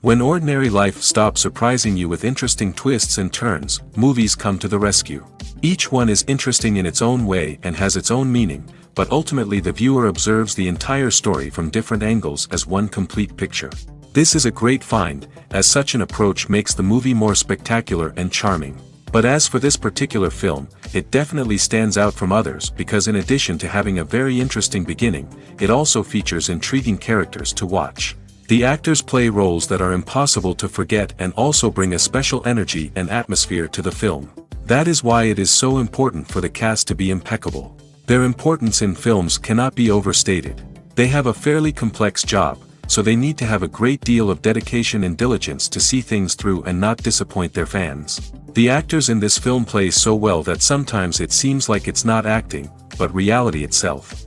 When ordinary life stops surprising you with interesting twists and turns, movies come to the rescue. Each one is interesting in its own way and has its own meaning, but ultimately the viewer observes the entire story from different angles as one complete picture. This is a great find, as such an approach makes the movie more spectacular and charming. But as for this particular film, it definitely stands out from others because in addition to having a very interesting beginning, it also features intriguing characters to watch. The actors play roles that are impossible to forget and also bring a special energy and atmosphere to the film. That is why it is so important for the cast to be impeccable. Their importance in films cannot be overstated. They have a fairly complex job, so they need to have a great deal of dedication and diligence to see things through and not disappoint their fans. The actors in this film play so well that sometimes it seems like it's not acting, but reality itself.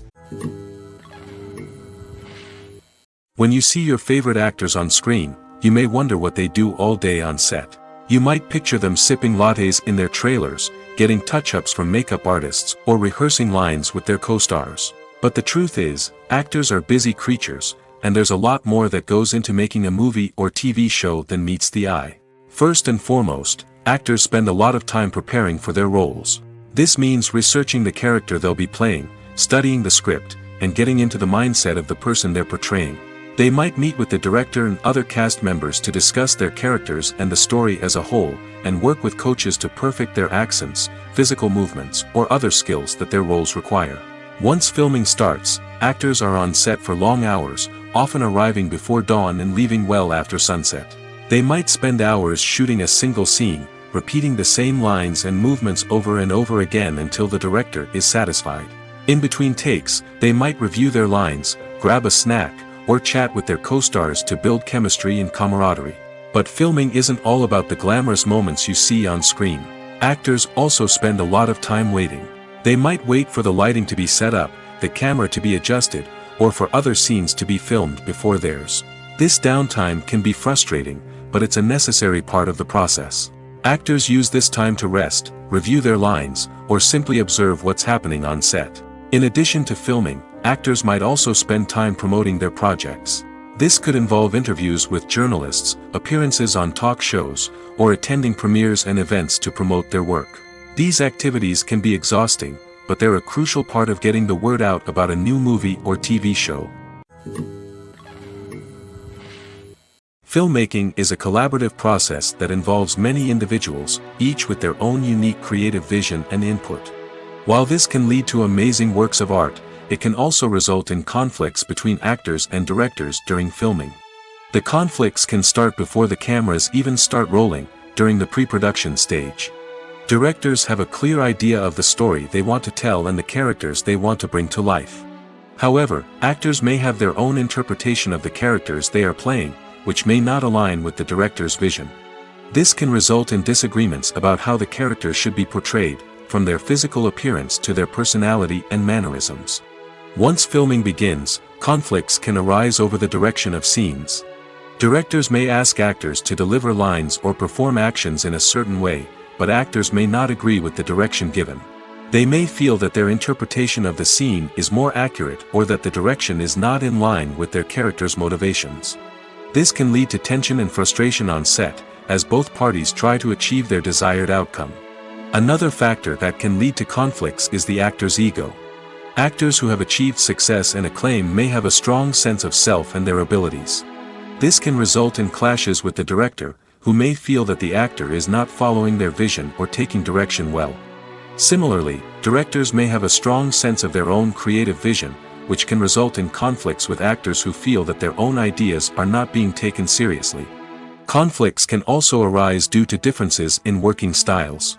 When you see your favorite actors on screen, you may wonder what they do all day on set. You might picture them sipping lattes in their trailers, getting touch-ups from makeup artists, or rehearsing lines with their co-stars. But the truth is, actors are busy creatures, and there's a lot more that goes into making a movie or TV show than meets the eye. First and foremost, actors spend a lot of time preparing for their roles. This means researching the character they'll be playing, studying the script, and getting into the mindset of the person they're portraying. They might meet with the director and other cast members to discuss their characters and the story as a whole, and work with coaches to perfect their accents, physical movements, or other skills that their roles require. Once filming starts, actors are on set for long hours, often arriving before dawn and leaving well after sunset. They might spend hours shooting a single scene, repeating the same lines and movements over and over again until the director is satisfied. In between takes, they might review their lines, grab a snack, or chat with their co-stars to build chemistry and camaraderie. But filming isn't all about the glamorous moments you see on screen. Actors also spend a lot of time waiting. They might wait for the lighting to be set up, the camera to be adjusted, or for other scenes to be filmed before theirs. This downtime can be frustrating, but it's a necessary part of the process. Actors use this time to rest, review their lines, or simply observe what's happening on set. In addition to filming, actors might also spend time promoting their projects. This could involve interviews with journalists, appearances on talk shows, or attending premieres and events to promote their work. These activities can be exhausting, but they're a crucial part of getting the word out about a new movie or TV show. Filmmaking is a collaborative process that involves many individuals, each with their own unique creative vision and input. While this can lead to amazing works of art, it can also result in conflicts between actors and directors during filming. The conflicts can start before the cameras even start rolling, during the pre-production stage. Directors have a clear idea of the story they want to tell and the characters they want to bring to life. However, actors may have their own interpretation of the characters they are playing, which may not align with the director's vision. This can result in disagreements about how the characters should be portrayed, from their physical appearance to their personality and mannerisms. Once filming begins, conflicts can arise over the direction of scenes. Directors may ask actors to deliver lines or perform actions in a certain way, but actors may not agree with the direction given. They may feel that their interpretation of the scene is more accurate or that the direction is not in line with their character's motivations. This can lead to tension and frustration on set, as both parties try to achieve their desired outcome. Another factor that can lead to conflicts is the actor's ego. Actors who have achieved success and acclaim may have a strong sense of self and their abilities. This can result in clashes with the director, who may feel that the actor is not following their vision or taking direction well. Similarly, directors may have a strong sense of their own creative vision, which can result in conflicts with actors who feel that their own ideas are not being taken seriously. Conflicts can also arise due to differences in working styles.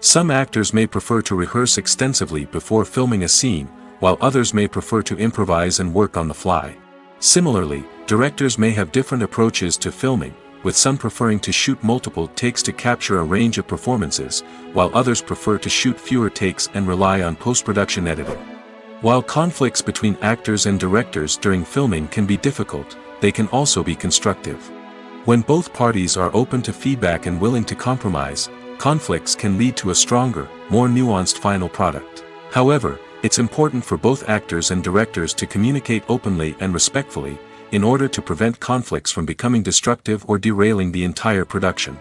Some actors may prefer to rehearse extensively before filming a scene, while others may prefer to improvise and work on the fly. Similarly, directors may have different approaches to filming, with some preferring to shoot multiple takes to capture a range of performances, while others prefer to shoot fewer takes and rely on post-production editing. While conflicts between actors and directors during filming can be difficult, they can also be constructive. When both parties are open to feedback and willing to compromise, conflicts can lead to a stronger, more nuanced final product. However, it's important for both actors and directors to communicate openly and respectfully, in order to prevent conflicts from becoming destructive or derailing the entire production.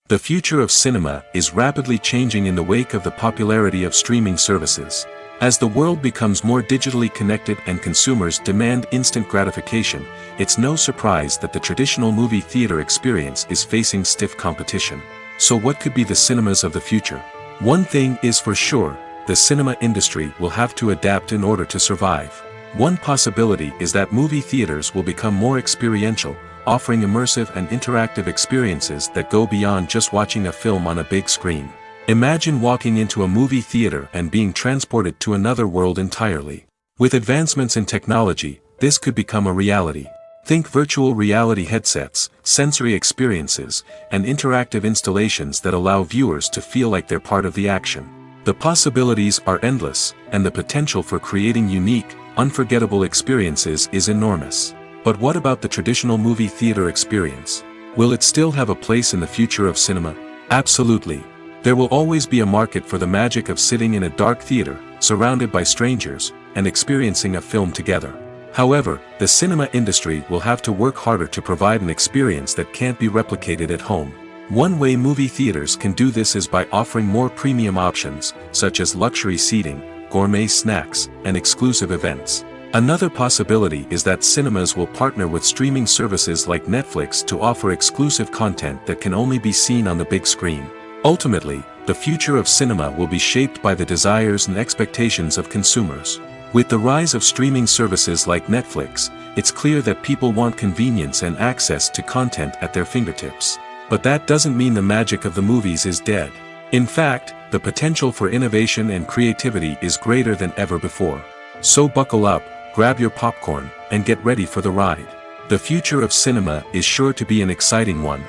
The future of cinema is rapidly changing in the wake of the popularity of streaming services. As the world becomes more digitally connected and consumers demand instant gratification, it's no surprise that the traditional movie theater experience is facing stiff competition. So what could be the cinemas of the future? One thing is for sure, the cinema industry will have to adapt in order to survive. One possibility is that movie theaters will become more experiential, offering immersive and interactive experiences that go beyond just watching a film on a big screen. Imagine walking into a movie theater and being transported to another world entirely. With advancements in technology, this could become a reality. Think virtual reality headsets, sensory experiences, and interactive installations that allow viewers to feel like they're part of the action. The possibilities are endless, and the potential for creating unique, unforgettable experiences is enormous. But what about the traditional movie theater experience? Will it still have a place in the future of cinema? Absolutely. There will always be a market for the magic of sitting in a dark theater, surrounded by strangers, and experiencing a film together. However, the cinema industry will have to work harder to provide an experience that can't be replicated at home. One way movie theaters can do this is by offering more premium options, such as luxury seating, gourmet snacks, and exclusive events. Another possibility is that cinemas will partner with streaming services like Netflix to offer exclusive content that can only be seen on the big screen. Ultimately, the future of cinema will be shaped by the desires and expectations of consumers. With the rise of streaming services like Netflix, it's clear that people want convenience and access to content at their fingertips. But that doesn't mean the magic of the movies is dead. In fact, the potential for innovation and creativity is greater than ever before. So buckle up, grab your popcorn, and get ready for the ride. The future of cinema is sure to be an exciting one.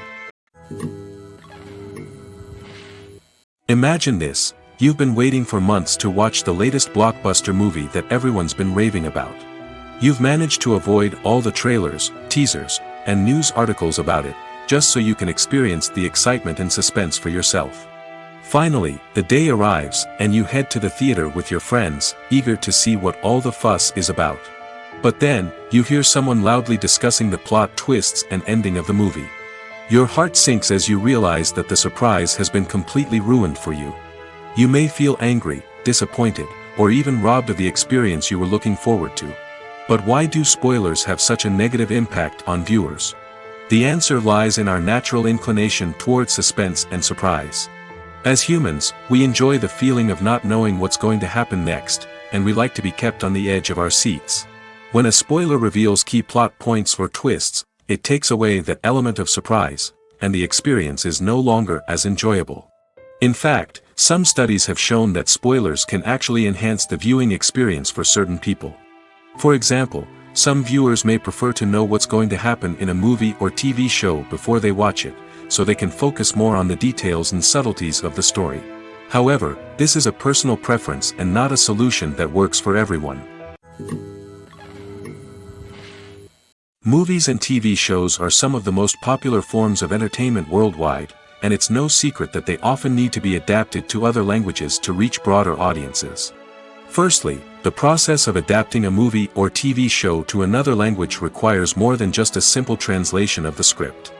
Imagine this, you've been waiting for months to watch the latest blockbuster movie that everyone's been raving about. You've managed to avoid all the trailers, teasers, and news articles about it, just so you can experience the excitement and suspense for yourself. Finally, the day arrives, and you head to the theater with your friends, eager to see what all the fuss is about. But then, you hear someone loudly discussing the plot twists and ending of the movie. Your heart sinks as you realize that the surprise has been completely ruined for you. You may feel angry, disappointed, or even robbed of the experience you were looking forward to. But why do spoilers have such a negative impact on viewers? The answer lies in our natural inclination towards suspense and surprise. As humans, we enjoy the feeling of not knowing what's going to happen next, and we like to be kept on the edge of our seats. When a spoiler reveals key plot points or twists, it takes away that element of surprise, and the experience is no longer as enjoyable. In fact, some studies have shown that spoilers can actually enhance the viewing experience for certain people. For example, some viewers may prefer to know what's going to happen in a movie or TV show before they watch it, so they can focus more on the details and subtleties of the story. However, this is a personal preference and not a solution that works for everyone. Movies and TV shows are some of the most popular forms of entertainment worldwide, and it's no secret that they often need to be adapted to other languages to reach broader audiences. Firstly, the process of adapting a movie or TV show to another language requires more than just a simple translation of the script.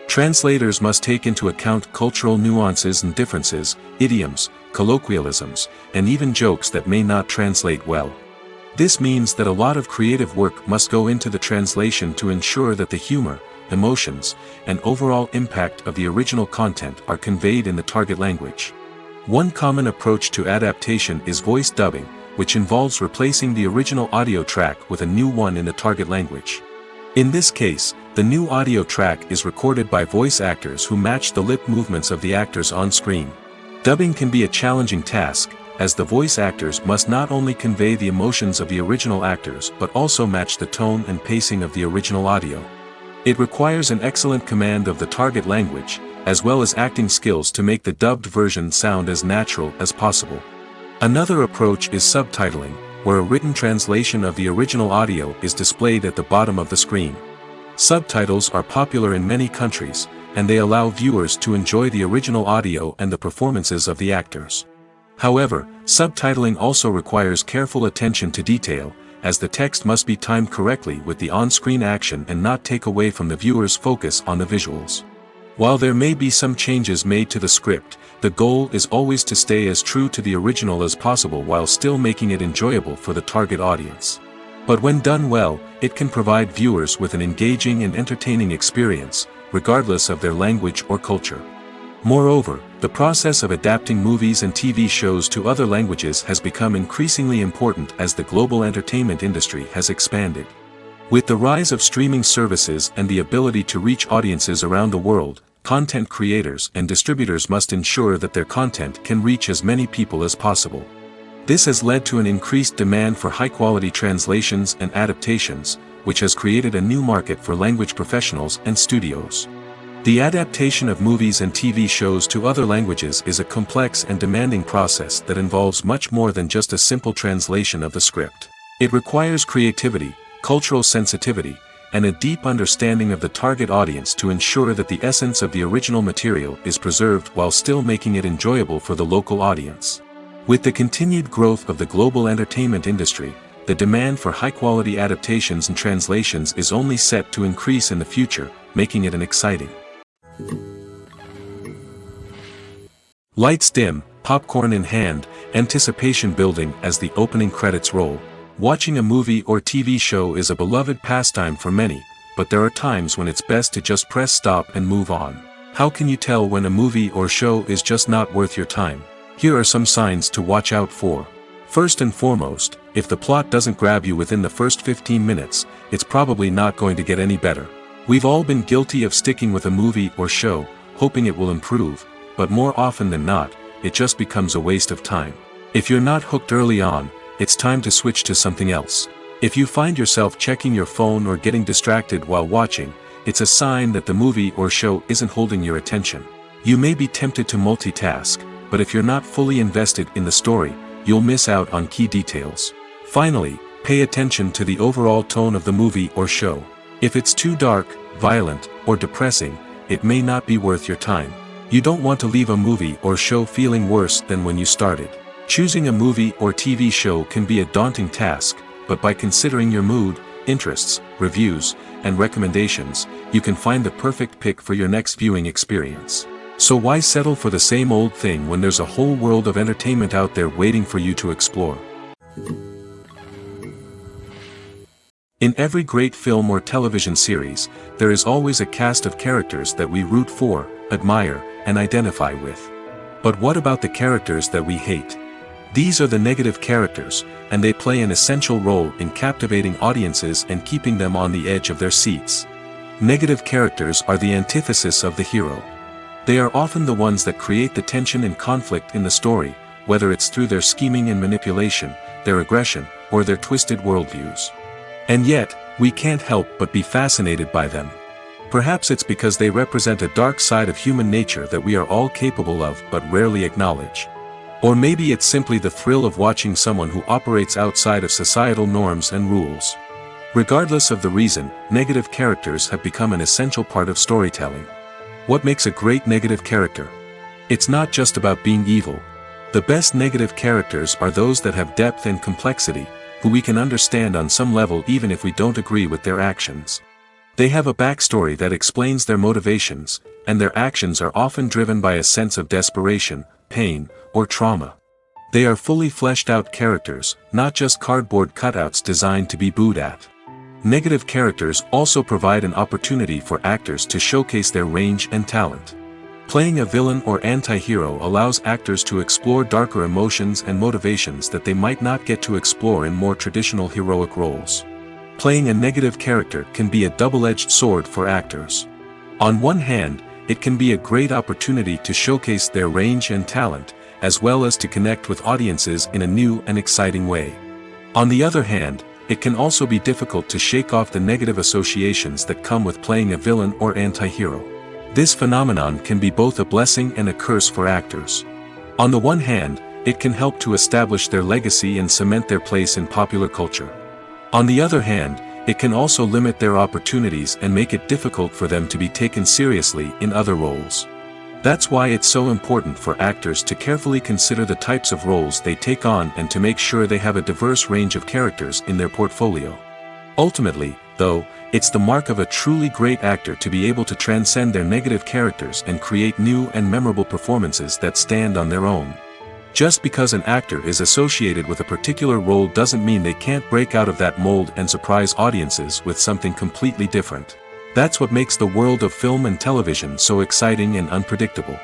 Translators must take into account cultural nuances and differences, idioms, colloquialisms, and even jokes that may not translate well. This means that a lot of creative work must go into the translation to ensure that the humor, emotions, and overall impact of the original content are conveyed in the target language. One common approach to adaptation is voice dubbing, which involves replacing the original audio track with a new one in the target language. In this case, the new audio track is recorded by voice actors who match the lip movements of the actors on screen. Dubbing can be a challenging task, as the voice actors must not only convey the emotions of the original actors but also match the tone and pacing of the original audio. It requires an excellent command of the target language, as well as acting skills to make the dubbed version sound as natural as possible. Another approach is subtitling, where a written translation of the original audio is displayed at the bottom of the screen. Subtitles are popular in many countries, and they allow viewers to enjoy the original audio and the performances of the actors. However, subtitling also requires careful attention to detail, as the text must be timed correctly with the on-screen action and not take away from the viewer's focus on the visuals. While there may be some changes made to the script, the goal is always to stay as true to the original as possible while still making it enjoyable for the target audience. But when done well, it can provide viewers with an engaging and entertaining experience, regardless of their language or culture. Moreover, the process of adapting movies and TV shows to other languages has become increasingly important as the global entertainment industry has expanded. With the rise of streaming services and the ability to reach audiences around the world, content creators and distributors must ensure that their content can reach as many people as possible. This has led to an increased demand for high-quality translations and adaptations, which has created a new market for language professionals and studios. The adaptation of movies and TV shows to other languages is a complex and demanding process that involves much more than just a simple translation of the script. It requires creativity, cultural sensitivity, and a deep understanding of the target audience to ensure that the essence of the original material is preserved while still making it enjoyable for the local audience. With the continued growth of the global entertainment industry, the demand for high-quality adaptations and translations is only set to increase in the future, making it an exciting. Lights dim, popcorn in hand, anticipation building as the opening credits roll. Watching a movie or TV show is a beloved pastime for many, but there are times when it's best to just press stop and move on. How can you tell when a movie or show is just not worth your time? Here are some signs to watch out for. First and foremost, if the plot doesn't grab you within the first 15 minutes, it's probably not going to get any better. We've all been guilty of sticking with a movie or show, hoping it will improve, but more often than not, it just becomes a waste of time. If you're not hooked early on, it's time to switch to something else. If you find yourself checking your phone or getting distracted while watching, it's a sign that the movie or show isn't holding your attention. You may be tempted to multitask, but if you're not fully invested in the story, you'll miss out on key details. Finally, pay attention to the overall tone of the movie or show. If it's too dark, violent, or depressing, it may not be worth your time. You don't want to leave a movie or show feeling worse than when you started. Choosing a movie or TV show can be a daunting task, but by considering your mood, interests, reviews, and recommendations, you can find the perfect pick for your next viewing experience. So why settle for the same old thing when there's a whole world of entertainment out there waiting for you to explore? In every great film or television series, there is always a cast of characters that we root for, admire, and identify with. But what about the characters that we hate? These are the negative characters, and they play an essential role in captivating audiences and keeping them on the edge of their seats. Negative characters are the antithesis of the hero. They are often the ones that create the tension and conflict in the story, whether it's through their scheming and manipulation, their aggression, or their twisted worldviews. And yet, we can't help but be fascinated by them. Perhaps it's because they represent a dark side of human nature that we are all capable of but rarely acknowledge. Or maybe it's simply the thrill of watching someone who operates outside of societal norms and rules. Regardless of the reason, negative characters have become an essential part of storytelling. What makes a great negative character? It's not just about being evil. The best negative characters are those that have depth and complexity, who we can understand on some level even if we don't agree with their actions. They have a backstory that explains their motivations, and their actions are often driven by a sense of desperation, pain, or trauma. They are fully fleshed out characters, not just cardboard cutouts designed to be booed at. Negative characters also provide an opportunity for actors to showcase their range and talent. Playing a villain or anti-hero allows actors to explore darker emotions and motivations that they might not get to explore in more traditional heroic roles. Playing a negative character can be a double-edged sword for actors. On one hand, it can be a great opportunity to showcase their range and talent, as well as to connect with audiences in a new and exciting way. On the other hand, it can also be difficult to shake off the negative associations that come with playing a villain or anti-hero. This phenomenon can be both a blessing and a curse for actors. On the one hand, it can help to establish their legacy and cement their place in popular culture. On the other hand, it can also limit their opportunities and make it difficult for them to be taken seriously in other roles. That's why it's so important for actors to carefully consider the types of roles they take on and to make sure they have a diverse range of characters in their portfolio. Ultimately, though, it's the mark of a truly great actor to be able to transcend their negative characters and create new and memorable performances that stand on their own. Just because an actor is associated with a particular role doesn't mean they can't break out of that mold and surprise audiences with something completely different. That's what makes the world of film and television so exciting and unpredictable.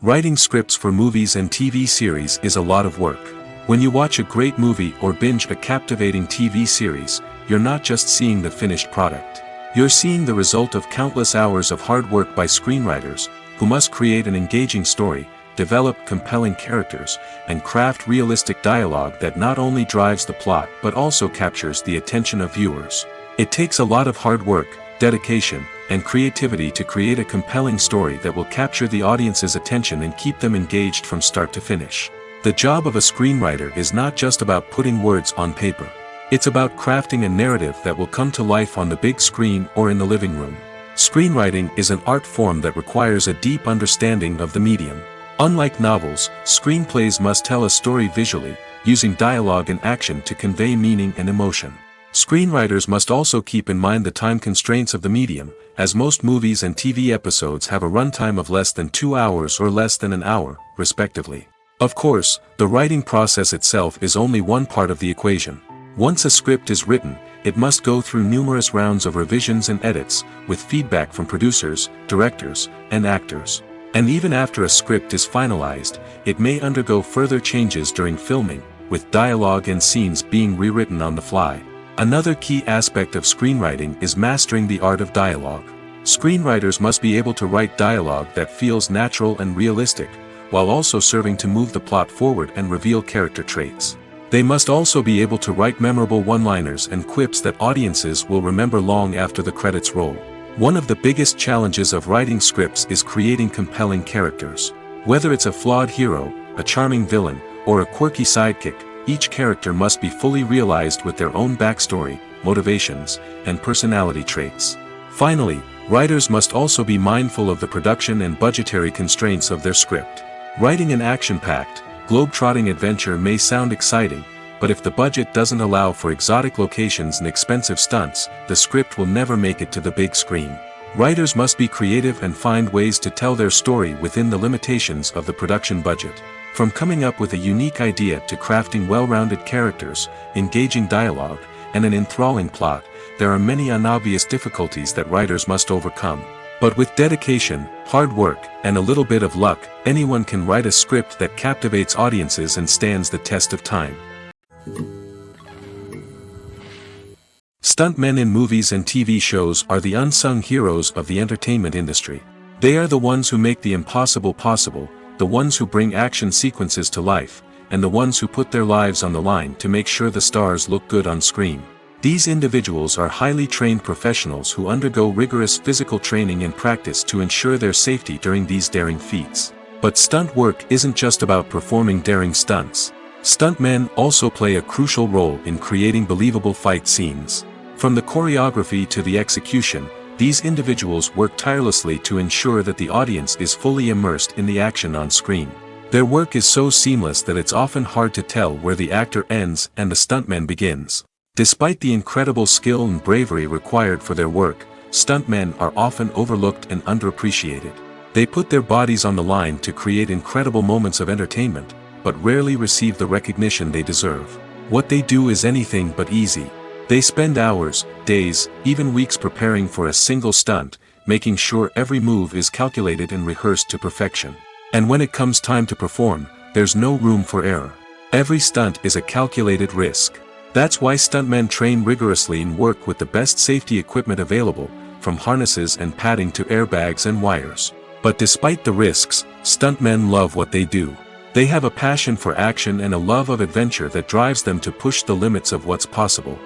Writing scripts for movies and TV series is a lot of work. When you watch a great movie or binge a captivating TV series, you're not just seeing the finished product. You're seeing the result of countless hours of hard work by screenwriters, who must create an engaging story, develop compelling characters, and craft realistic dialogue that not only drives the plot but also captures the attention of viewers. It takes a lot of hard work, dedication, and creativity to create a compelling story that will capture the audience's attention and keep them engaged from start to finish. The job of a screenwriter is not just about putting words on paper. It's about crafting a narrative that will come to life on the big screen or in the living room. Screenwriting is an art form that requires a deep understanding of the medium. Unlike novels, screenplays must tell a story visually, using dialogue and action to convey meaning and emotion. Screenwriters must also keep in mind the time constraints of the medium, as most movies and TV episodes have a runtime of less than 2 hours or less than an hour, respectively. Of course, the writing process itself is only one part of the equation. Once a script is written, it must go through numerous rounds of revisions and edits, with feedback from producers, directors, and actors. And even after a script is finalized, it may undergo further changes during filming, with dialogue and scenes being rewritten on the fly. Another key aspect of screenwriting is mastering the art of dialogue. Screenwriters must be able to write dialogue that feels natural and realistic, while also serving to move the plot forward and reveal character traits. They must also be able to write memorable one-liners and quips that audiences will remember long after the credits roll. One of the biggest challenges of writing scripts is creating compelling characters. Whether it's a flawed hero, a charming villain, or a quirky sidekick, each character must be fully realized with their own backstory, motivations, and personality traits. Finally, writers must also be mindful of the production and budgetary constraints of their script. Writing an action-packed, globe-trotting adventure may sound exciting, but if the budget doesn't allow for exotic locations and expensive stunts, the script will never make it to the big screen. Writers must be creative and find ways to tell their story within the limitations of the production budget. From coming up with a unique idea to crafting well-rounded characters, engaging dialogue, and an enthralling plot, there are many unobvious difficulties that writers must overcome. But with dedication, hard work, and a little bit of luck, anyone can write a script that captivates audiences and stands the test of time. Stuntmen in movies and TV shows are the unsung heroes of the entertainment industry. They are the ones who make the impossible possible, the ones who bring action sequences to life, and the ones who put their lives on the line to make sure the stars look good on screen. These individuals are highly trained professionals who undergo rigorous physical training and practice to ensure their safety during these daring feats. But stunt work isn't just about performing daring stunts. Stuntmen also play a crucial role in creating believable fight scenes. From the choreography to the execution, these individuals work tirelessly to ensure that the audience is fully immersed in the action on screen. Their work is so seamless that it's often hard to tell where the actor ends and the stuntman begins. Despite the incredible skill and bravery required for their work, stuntmen are often overlooked and underappreciated. They put their bodies on the line to create incredible moments of entertainment, but rarely receive the recognition they deserve. What they do is anything but easy. They spend hours, days, even weeks preparing for a single stunt, making sure every move is calculated and rehearsed to perfection. And when it comes time to perform, there's no room for error. Every stunt is a calculated risk. That's why stuntmen train rigorously and work with the best safety equipment available, from harnesses and padding to airbags and wires. But despite the risks, stuntmen love what they do. They have a passion for action and a love of adventure that drives them to push the limits of what's possible.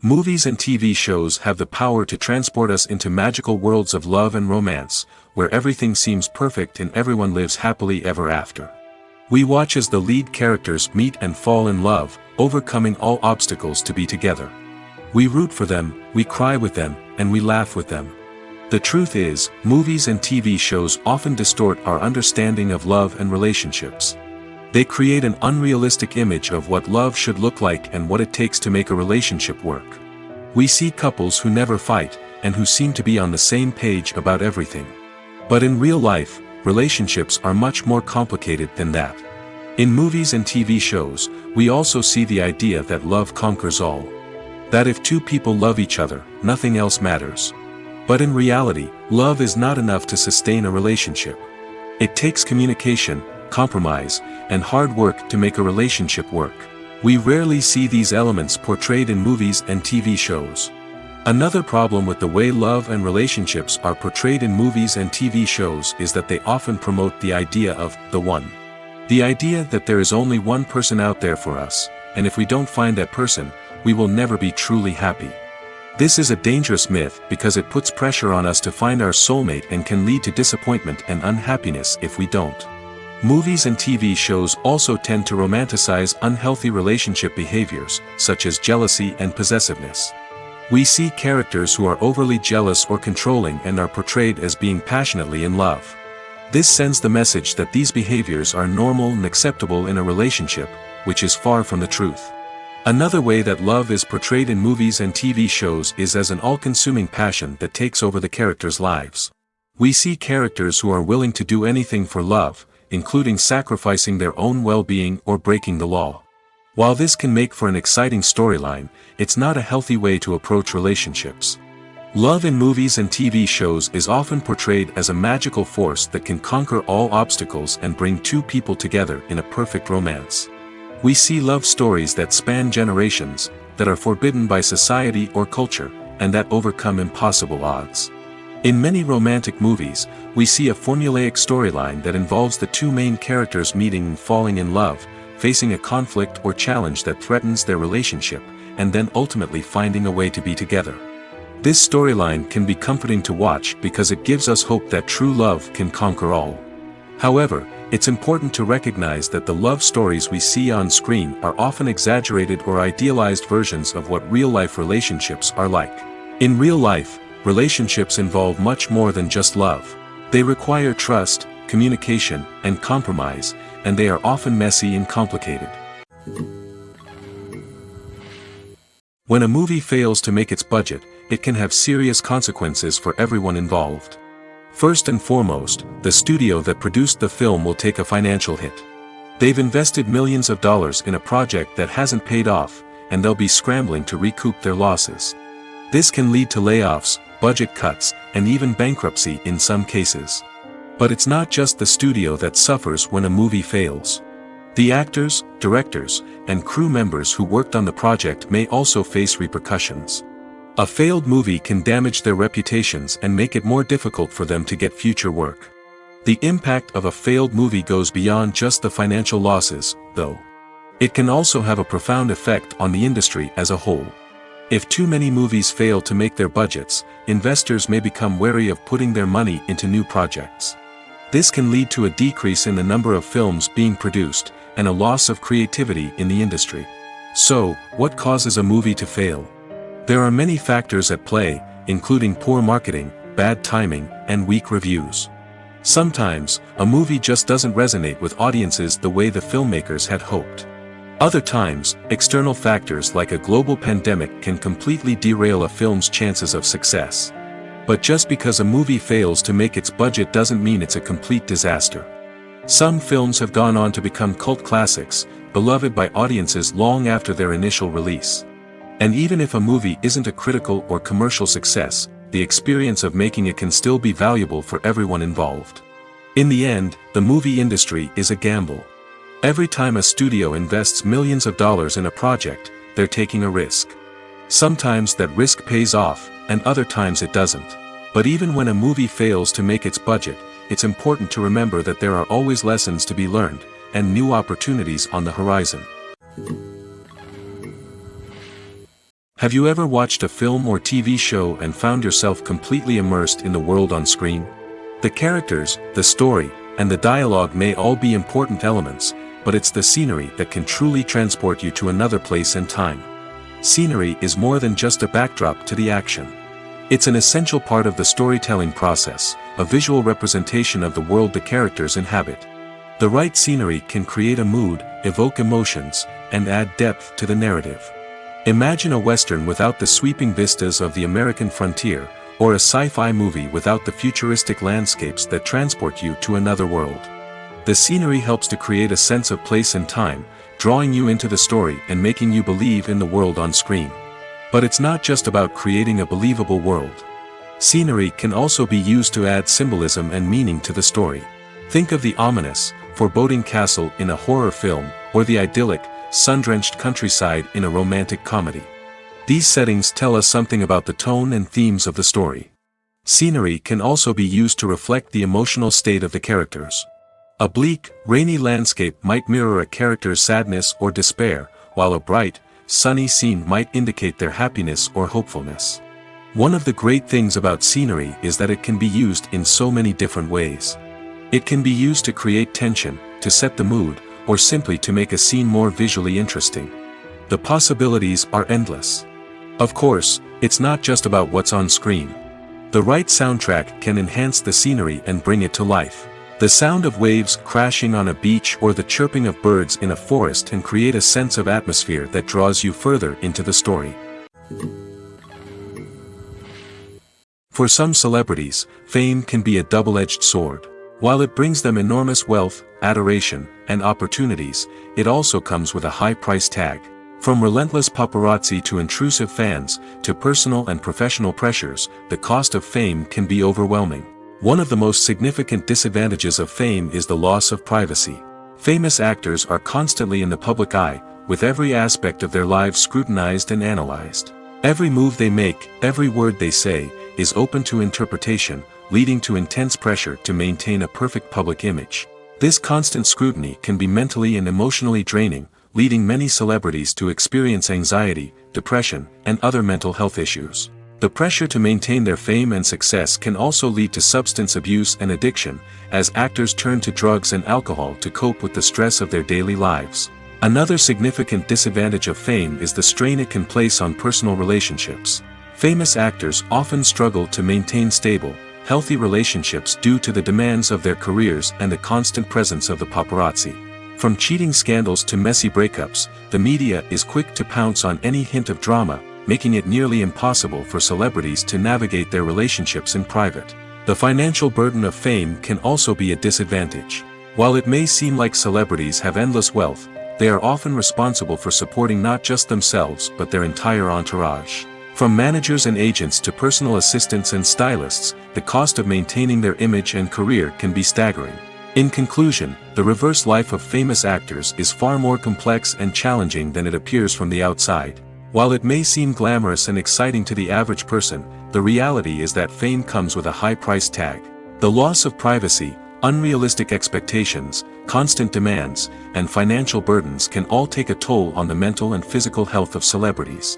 Movies and TV shows have the power to transport us into magical worlds of love and romance, where everything seems perfect and everyone lives happily ever after. We watch as the lead characters meet and fall in love, overcoming all obstacles to be together. We root for them, we cry with them, and we laugh with them. The truth is, movies and TV shows often distort our understanding of love and relationships. They create an unrealistic image of what love should look like and what it takes to make a relationship work. We see couples who never fight, and who seem to be on the same page about everything. But in real life, relationships are much more complicated than that. In movies and TV shows, we also see the idea that love conquers all. That if two people love each other, nothing else matters. But in reality, love is not enough to sustain a relationship. It takes communication, compromise, and hard work to make a relationship work. We rarely see these elements portrayed in movies and TV shows. Another problem with the way love and relationships are portrayed in movies and TV shows is that they often promote the idea of the one. The idea that there is only one person out there for us, and if we don't find that person, we will never be truly happy. This is a dangerous myth because it puts pressure on us to find our soulmate and can lead to disappointment and unhappiness if we don't. Movies and TV shows also tend to romanticize unhealthy relationship behaviors, such as jealousy and possessiveness. We see characters who are overly jealous or controlling and are portrayed as being passionately in love. This sends the message that these behaviors are normal and acceptable in a relationship, which is far from the truth. Another way that love is portrayed in movies and TV shows is as an all-consuming passion that takes over the characters' lives. We see characters who are willing to do anything for love, including sacrificing their own well-being or breaking the law. While this can make for an exciting storyline, it's not a healthy way to approach relationships. Love in movies and TV shows is often portrayed as a magical force that can conquer all obstacles and bring two people together in a perfect romance. We see love stories that span generations, that are forbidden by society or culture, and that overcome impossible odds. In many romantic movies, we see a formulaic storyline that involves the two main characters meeting and falling in love, facing a conflict or challenge that threatens their relationship, and then ultimately finding a way to be together. This storyline can be comforting to watch because it gives us hope that true love can conquer all. However, it's important to recognize that the love stories we see on screen are often exaggerated or idealized versions of what real-life relationships are like. In real life, relationships involve much more than just love. They require trust, communication, and compromise, and they are often messy and complicated. When a movie fails to make its budget, it can have serious consequences for everyone involved. First and foremost, the studio that produced the film will take a financial hit. They've invested millions of dollars in a project that hasn't paid off, and they'll be scrambling to recoup their losses. This can lead to layoffs, budget cuts, and even bankruptcy in some cases. But it's not just the studio that suffers when a movie fails. The actors, directors, and crew members who worked on the project may also face repercussions. A failed movie can damage their reputations and make it more difficult for them to get future work. The impact of a failed movie goes beyond just the financial losses, though. It can also have a profound effect on the industry as a whole. If too many movies fail to make their budgets, investors may become wary of putting their money into new projects. This can lead to a decrease in the number of films being produced, and a loss of creativity in the industry. So, what causes a movie to fail? There are many factors at play, including poor marketing, bad timing, and weak reviews. Sometimes, a movie just doesn't resonate with audiences the way the filmmakers had hoped. Other times, external factors like a global pandemic can completely derail a film's chances of success. But just because a movie fails to make its budget doesn't mean it's a complete disaster. Some films have gone on to become cult classics, beloved by audiences long after their initial release. And even if a movie isn't a critical or commercial success, the experience of making it can still be valuable for everyone involved. In the end, the movie industry is a gamble. Every time a studio invests millions of dollars in a project, they're taking a risk. Sometimes that risk pays off, and other times it doesn't. But even when a movie fails to make its budget, it's important to remember that there are always lessons to be learned, and new opportunities on the horizon. Have you ever watched a film or TV show and found yourself completely immersed in the world on screen? The characters, the story, and the dialogue may all be important elements, but it's the scenery that can truly transport you to another place and time. Scenery is more than just a backdrop to the action. It's an essential part of the storytelling process, a visual representation of the world the characters inhabit. The right scenery can create a mood, evoke emotions, and add depth to the narrative. Imagine a Western without the sweeping vistas of the American frontier, or a sci-fi movie without the futuristic landscapes that transport you to another world. The scenery helps to create a sense of place and time, drawing you into the story and making you believe in the world on screen. But it's not just about creating a believable world. Scenery can also be used to add symbolism and meaning to the story. Think of the ominous, foreboding castle in a horror film, or the idyllic, sun-drenched countryside in a romantic comedy. These settings tell us something about the tone and themes of the story. Scenery can also be used to reflect the emotional state of the characters. A bleak, rainy landscape might mirror a character's sadness or despair, while a bright, sunny scene might indicate their happiness or hopefulness. One of the great things about scenery is that it can be used in so many different ways. It can be used to create tension, to set the mood, or simply to make a scene more visually interesting. The possibilities are endless. Of course, it's not just about what's on screen. The right soundtrack can enhance the scenery and bring it to life. The sound of waves crashing on a beach or the chirping of birds in a forest can create a sense of atmosphere that draws you further into the story. For some celebrities, fame can be a double-edged sword. While it brings them enormous wealth, adoration, and opportunities, it also comes with a high price tag. From relentless paparazzi to intrusive fans, to personal and professional pressures, the cost of fame can be overwhelming. One of the most significant disadvantages of fame is the loss of privacy. Famous actors are constantly in the public eye, with every aspect of their lives scrutinized and analyzed. Every move they make, every word they say, is open to interpretation, leading to intense pressure to maintain a perfect public image. This constant scrutiny can be mentally and emotionally draining, leading many celebrities to experience anxiety, depression, and other mental health issues. The pressure to maintain their fame and success can also lead to substance abuse and addiction, as actors turn to drugs and alcohol to cope with the stress of their daily lives. Another significant disadvantage of fame is the strain it can place on personal relationships. Famous actors often struggle to maintain stable, healthy relationships due to the demands of their careers and the constant presence of the paparazzi. From cheating scandals to messy breakups, the media is quick to pounce on any hint of drama, making it nearly impossible for celebrities to navigate their relationships in private. The financial burden of fame can also be a disadvantage. While it may seem like celebrities have endless wealth, they are often responsible for supporting not just themselves but their entire entourage. From managers and agents to personal assistants and stylists, the cost of maintaining their image and career can be staggering. In conclusion, the reverse life of famous actors is far more complex and challenging than it appears from the outside. While it may seem glamorous and exciting to the average person, the reality is that fame comes with a high price tag. The loss of privacy, unrealistic expectations, constant demands, and financial burdens can all take a toll on the mental and physical health of celebrities.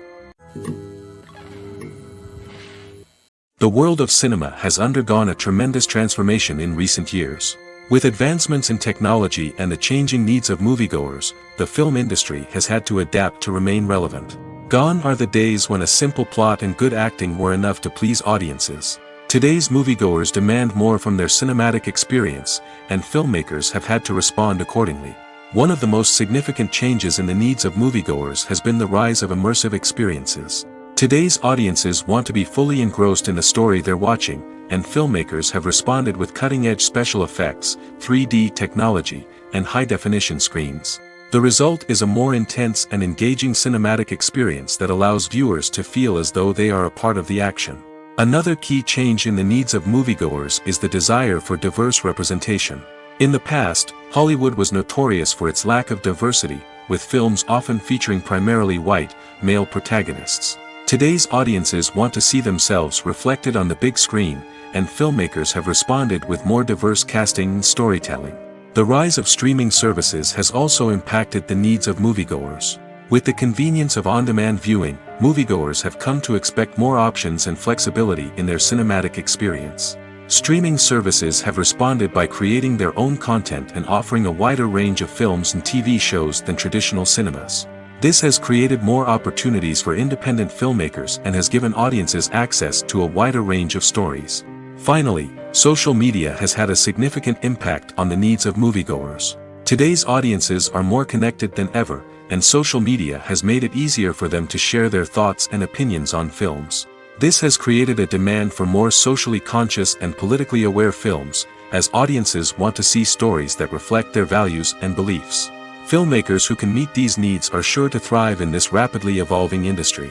The world of cinema has undergone a tremendous transformation in recent years. With advancements in technology and the changing needs of moviegoers, the film industry has had to adapt to remain relevant. Gone are the days when a simple plot and good acting were enough to please audiences. Today's moviegoers demand more from their cinematic experience, and filmmakers have had to respond accordingly. One of the most significant changes in the needs of moviegoers has been the rise of immersive experiences. Today's audiences want to be fully engrossed in the story they're watching, and filmmakers have responded with cutting-edge special effects, 3D technology, and high-definition screens. The result is a more intense and engaging cinematic experience that allows viewers to feel as though they are a part of the action. Another key change in the needs of moviegoers is the desire for diverse representation. In the past, Hollywood was notorious for its lack of diversity, with films often featuring primarily white, male protagonists. Today's audiences want to see themselves reflected on the big screen, and filmmakers have responded with more diverse casting and storytelling. The rise of streaming services has also impacted the needs of moviegoers. With the convenience of on-demand viewing, moviegoers have come to expect more options and flexibility in their cinematic experience. Streaming services have responded by creating their own content and offering a wider range of films and TV shows than traditional cinemas. This has created more opportunities for independent filmmakers and has given audiences access to a wider range of stories. Finally, social media has had a significant impact on the needs of moviegoers. Today's audiences are more connected than ever, and social media has made it easier for them to share their thoughts and opinions on films. This has created a demand for more socially conscious and politically aware films, as audiences want to see stories that reflect their values and beliefs. Filmmakers who can meet these needs are sure to thrive in this rapidly evolving industry.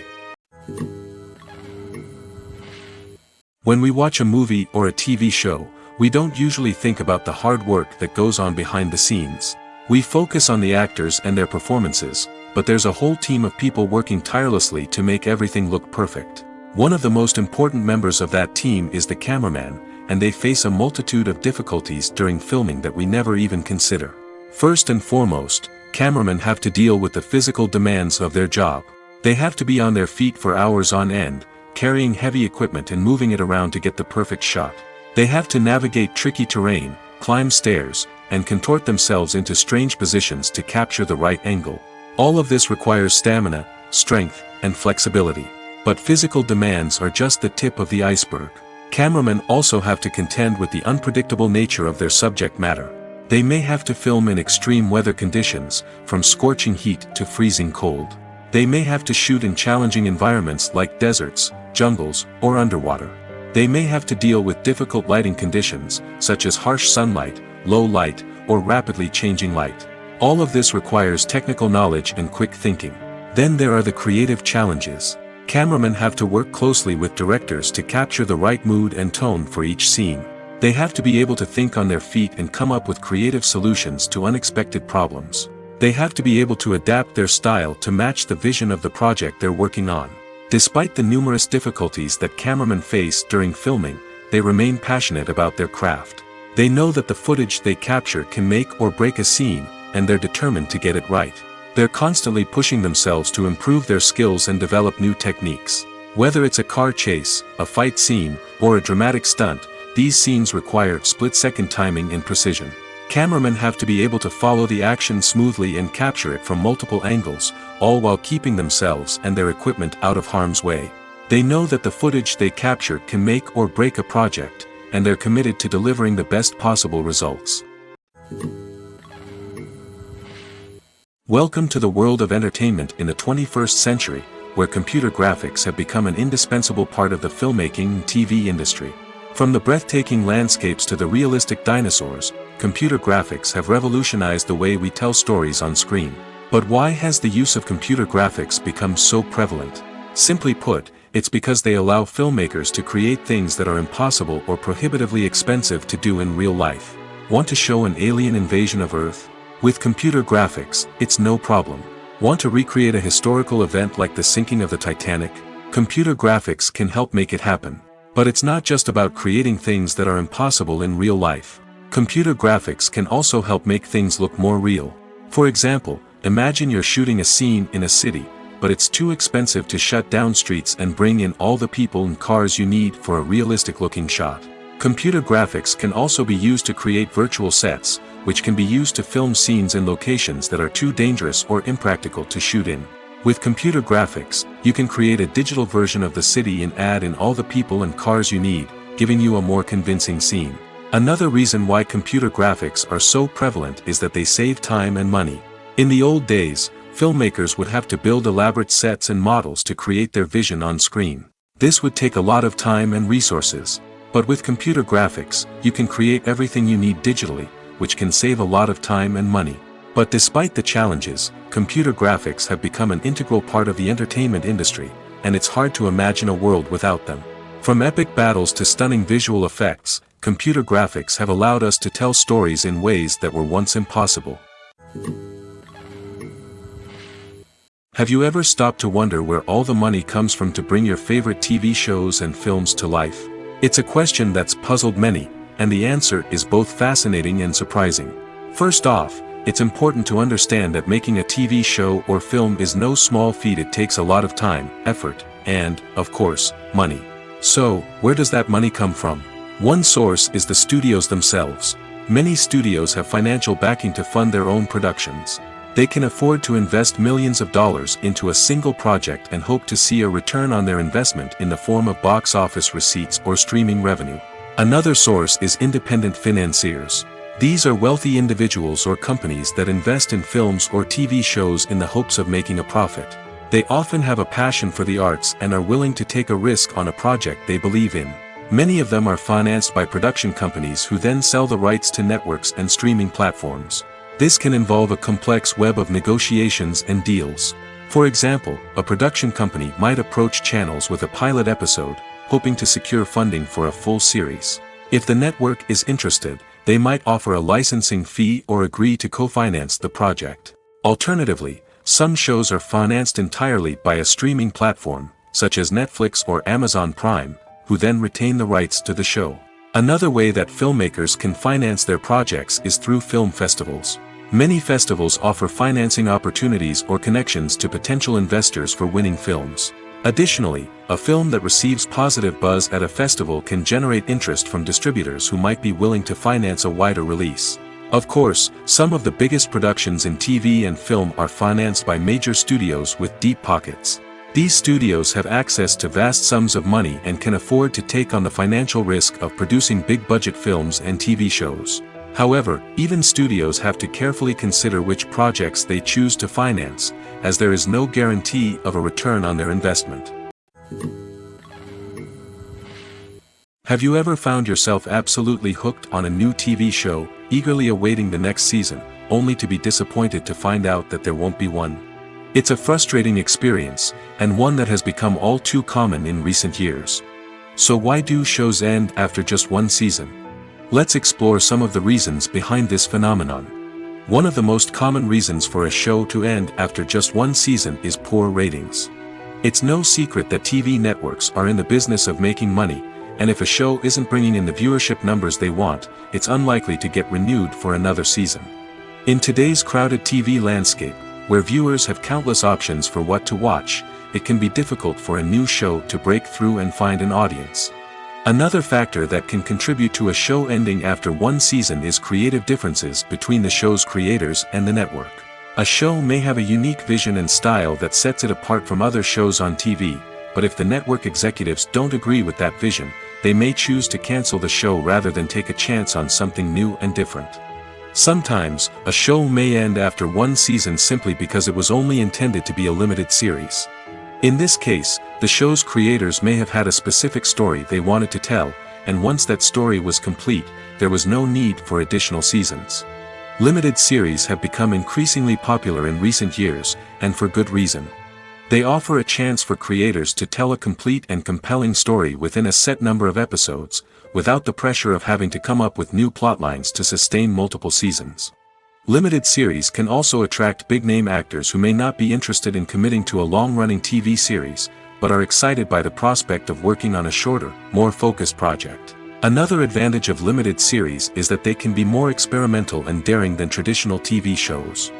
When we watch a movie or a TV show, we don't usually think about the hard work that goes on behind the scenes. We focus on the actors and their performances, but there's a whole team of people working tirelessly to make everything look perfect. One of the most important members of that team is the cameraman, and they face a multitude of difficulties during filming that we never even consider. First and foremost, cameramen have to deal with the physical demands of their job. They have to be on their feet for hours on end, carrying heavy equipment and moving it around to get the perfect shot. They have to navigate tricky terrain, climb stairs, and contort themselves into strange positions to capture the right angle. All of this requires stamina, strength, and flexibility. But physical demands are just the tip of the iceberg. Cameramen also have to contend with the unpredictable nature of their subject matter. They may have to film in extreme weather conditions, from scorching heat to freezing cold. They may have to shoot in challenging environments like deserts, jungles, or underwater. They may have to deal with difficult lighting conditions, such as harsh sunlight, low light, or rapidly changing light. All of this requires technical knowledge and quick thinking. Then there are the creative challenges. Cameramen have to work closely with directors to capture the right mood and tone for each scene. They have to be able to think on their feet and come up with creative solutions to unexpected problems. They have to be able to adapt their style to match the vision of the project they're working on. Despite the numerous difficulties that cameramen face during filming, they remain passionate about their craft. They know that the footage they capture can make or break a scene, and they're determined to get it right. They're constantly pushing themselves to improve their skills and develop new techniques. Whether it's a car chase, a fight scene, or a dramatic stunt, these scenes require split-second timing and precision. Cameramen have to be able to follow the action smoothly and capture it from multiple angles, all while keeping themselves and their equipment out of harm's way. They know that the footage they capture can make or break a project, and they're committed to delivering the best possible results. Welcome to the world of entertainment in the 21st century, where computer graphics have become an indispensable part of the filmmaking and TV industry. From the breathtaking landscapes to the realistic dinosaurs, computer graphics have revolutionized the way we tell stories on screen. But why has the use of computer graphics become so prevalent? Simply put, it's because they allow filmmakers to create things that are impossible or prohibitively expensive to do in real life. Want to show an alien invasion of Earth? With computer graphics, it's no problem. Want to recreate a historical event like the sinking of the Titanic? Computer graphics can help make it happen. But it's not just about creating things that are impossible in real life. Computer graphics can also help make things look more real. For example, imagine you're shooting a scene in a city, but it's too expensive to shut down streets and bring in all the people and cars you need for a realistic-looking shot. Computer graphics can also be used to create virtual sets, which can be used to film scenes in locations that are too dangerous or impractical to shoot in. With computer graphics, you can create a digital version of the city and add in all the people and cars you need, giving you a more convincing scene. Another reason why computer graphics are so prevalent is that they save time and money. In the old days, filmmakers would have to build elaborate sets and models to create their vision on screen. This would take a lot of time and resources. But with computer graphics, you can create everything you need digitally, which can save a lot of time and money. But despite the challenges, computer graphics have become an integral part of the entertainment industry, and it's hard to imagine a world without them. From epic battles to stunning visual effects, computer graphics have allowed us to tell stories in ways that were once impossible. Have you ever stopped to wonder where all the money comes from to bring your favorite TV shows and films to life? It's a question that's puzzled many, and the answer is both fascinating and surprising. First off, it's important to understand that making a TV show or film is no small feat. It takes a lot of time, effort, and, of course, money. So, where does that money come from? One source is the studios themselves. Many studios have financial backing to fund their own productions. They can afford to invest millions of dollars into a single project and hope to see a return on their investment in the form of box office receipts or streaming revenue. Another source is independent financiers. These are wealthy individuals or companies that invest in films or TV shows in the hopes of making a profit. They often have a passion for the arts and are willing to take a risk on a project they believe in. Many of them are financed by production companies who then sell the rights to networks and streaming platforms. This can involve a complex web of negotiations and deals. For example, a production company might approach channels with a pilot episode, hoping to secure funding for a full series. If the network is interested, they might offer a licensing fee or agree to co-finance the project. Alternatively, some shows are financed entirely by a streaming platform, such as Netflix or Amazon Prime, who then retain the rights to the show. Another way that filmmakers can finance their projects is through film festivals. Many festivals offer financing opportunities or connections to potential investors for winning films. Additionally, a film that receives positive buzz at a festival can generate interest from distributors who might be willing to finance a wider release. Of course, some of the biggest productions in TV and film are financed by major studios with deep pockets. These studios have access to vast sums of money and can afford to take on the financial risk of producing big-budget films and TV shows. However, even studios have to carefully consider which projects they choose to finance, as there is no guarantee of a return on their investment. Have you ever found yourself absolutely hooked on a new TV show, eagerly awaiting the next season, only to be disappointed to find out that there won't be one? It's a frustrating experience, and one that has become all too common in recent years. So why do shows end after just one season? Let's explore some of the reasons behind this phenomenon. One of the most common reasons for a show to end after just one season is poor ratings. It's no secret that TV networks are in the business of making money, and if a show isn't bringing in the viewership numbers they want, it's unlikely to get renewed for another season. In today's crowded TV landscape, where viewers have countless options for what to watch, it can be difficult for a new show to break through and find an audience. Another factor that can contribute to a show ending after one season is creative differences between the show's creators and the network. A show may have a unique vision and style that sets it apart from other shows on TV, but if the network executives don't agree with that vision, they may choose to cancel the show rather than take a chance on something new and different. Sometimes, a show may end after one season simply because it was only intended to be a limited series. In this case, the show's creators may have had a specific story they wanted to tell, and once that story was complete, there was no need for additional seasons. Limited series have become increasingly popular in recent years, and for good reason. They offer a chance for creators to tell a complete and compelling story within a set number of episodes, without the pressure of having to come up with new plotlines to sustain multiple seasons. Limited series can also attract big-name actors who may not be interested in committing to a long-running TV series, but are excited by the prospect of working on a shorter, more focused project. Another advantage of limited series is that they can be more experimental and daring than traditional TV shows.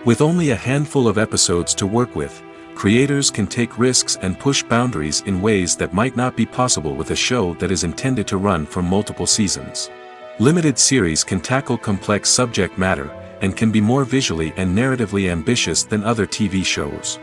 With only a handful of episodes to work with, creators can take risks and push boundaries in ways that might not be possible with a show that is intended to run for multiple seasons. Limited series can tackle complex subject matter, and can be more visually and narratively ambitious than other TV shows.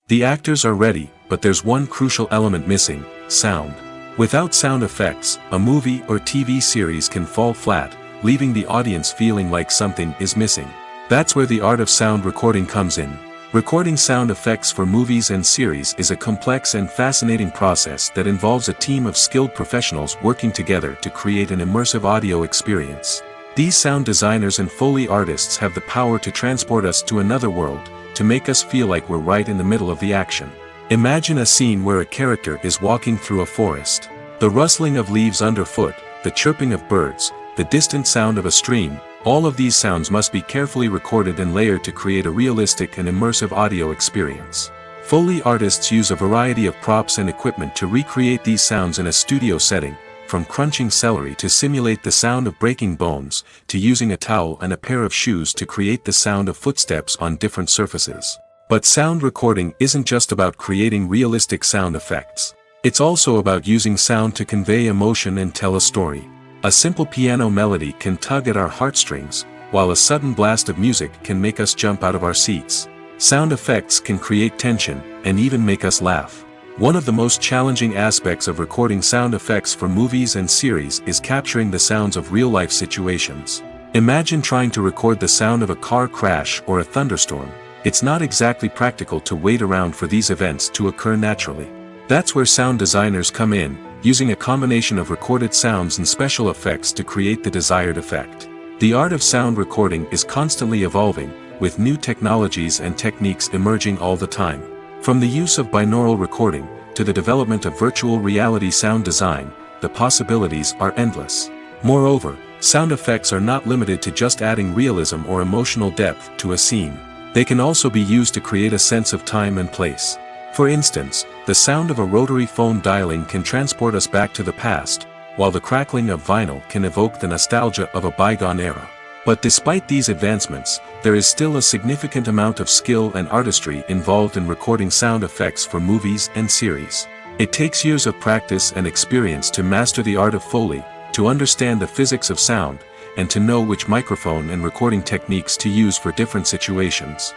The actors are ready, but there's one crucial element missing: sound. Without sound effects, a movie or TV series can fall flat, leaving the audience feeling like something is missing. That's where the art of sound recording comes in. Recording sound effects for movies and series is a complex and fascinating process that involves a team of skilled professionals working together to create an immersive audio experience. These sound designers and Foley artists have the power to transport us to another world, to make us feel like we're right in the middle of the action. Imagine a scene where a character is walking through a forest. The rustling of leaves underfoot, the chirping of birds, the distant sound of a stream, all of these sounds must be carefully recorded and layered to create a realistic and immersive audio experience. Foley artists use a variety of props and equipment to recreate these sounds in a studio setting, from crunching celery to simulate the sound of breaking bones, to using a towel and a pair of shoes to create the sound of footsteps on different surfaces. But sound recording isn't just about creating realistic sound effects. It's also about using sound to convey emotion and tell a story. A simple piano melody can tug at our heartstrings, while a sudden blast of music can make us jump out of our seats. Sound effects can create tension, and even make us laugh. One of the most challenging aspects of recording sound effects for movies and series is capturing the sounds of real-life situations. Imagine trying to record the sound of a car crash or a thunderstorm. It's not exactly practical to wait around for these events to occur naturally. That's where sound designers come in, using a combination of recorded sounds and special effects to create the desired effect. The art of sound recording is constantly evolving, with new technologies and techniques emerging all the time. From the use of binaural recording, to the development of virtual reality sound design, the possibilities are endless. Moreover, sound effects are not limited to just adding realism or emotional depth to a scene. They can also be used to create a sense of time and place. For instance, the sound of a rotary phone dialing can transport us back to the past, while the crackling of vinyl can evoke the nostalgia of a bygone era. But despite these advancements, there is still a significant amount of skill and artistry involved in recording sound effects for movies and series. It takes years of practice and experience to master the art of Foley, to understand the physics of sound, and to know which microphone and recording techniques to use for different situations.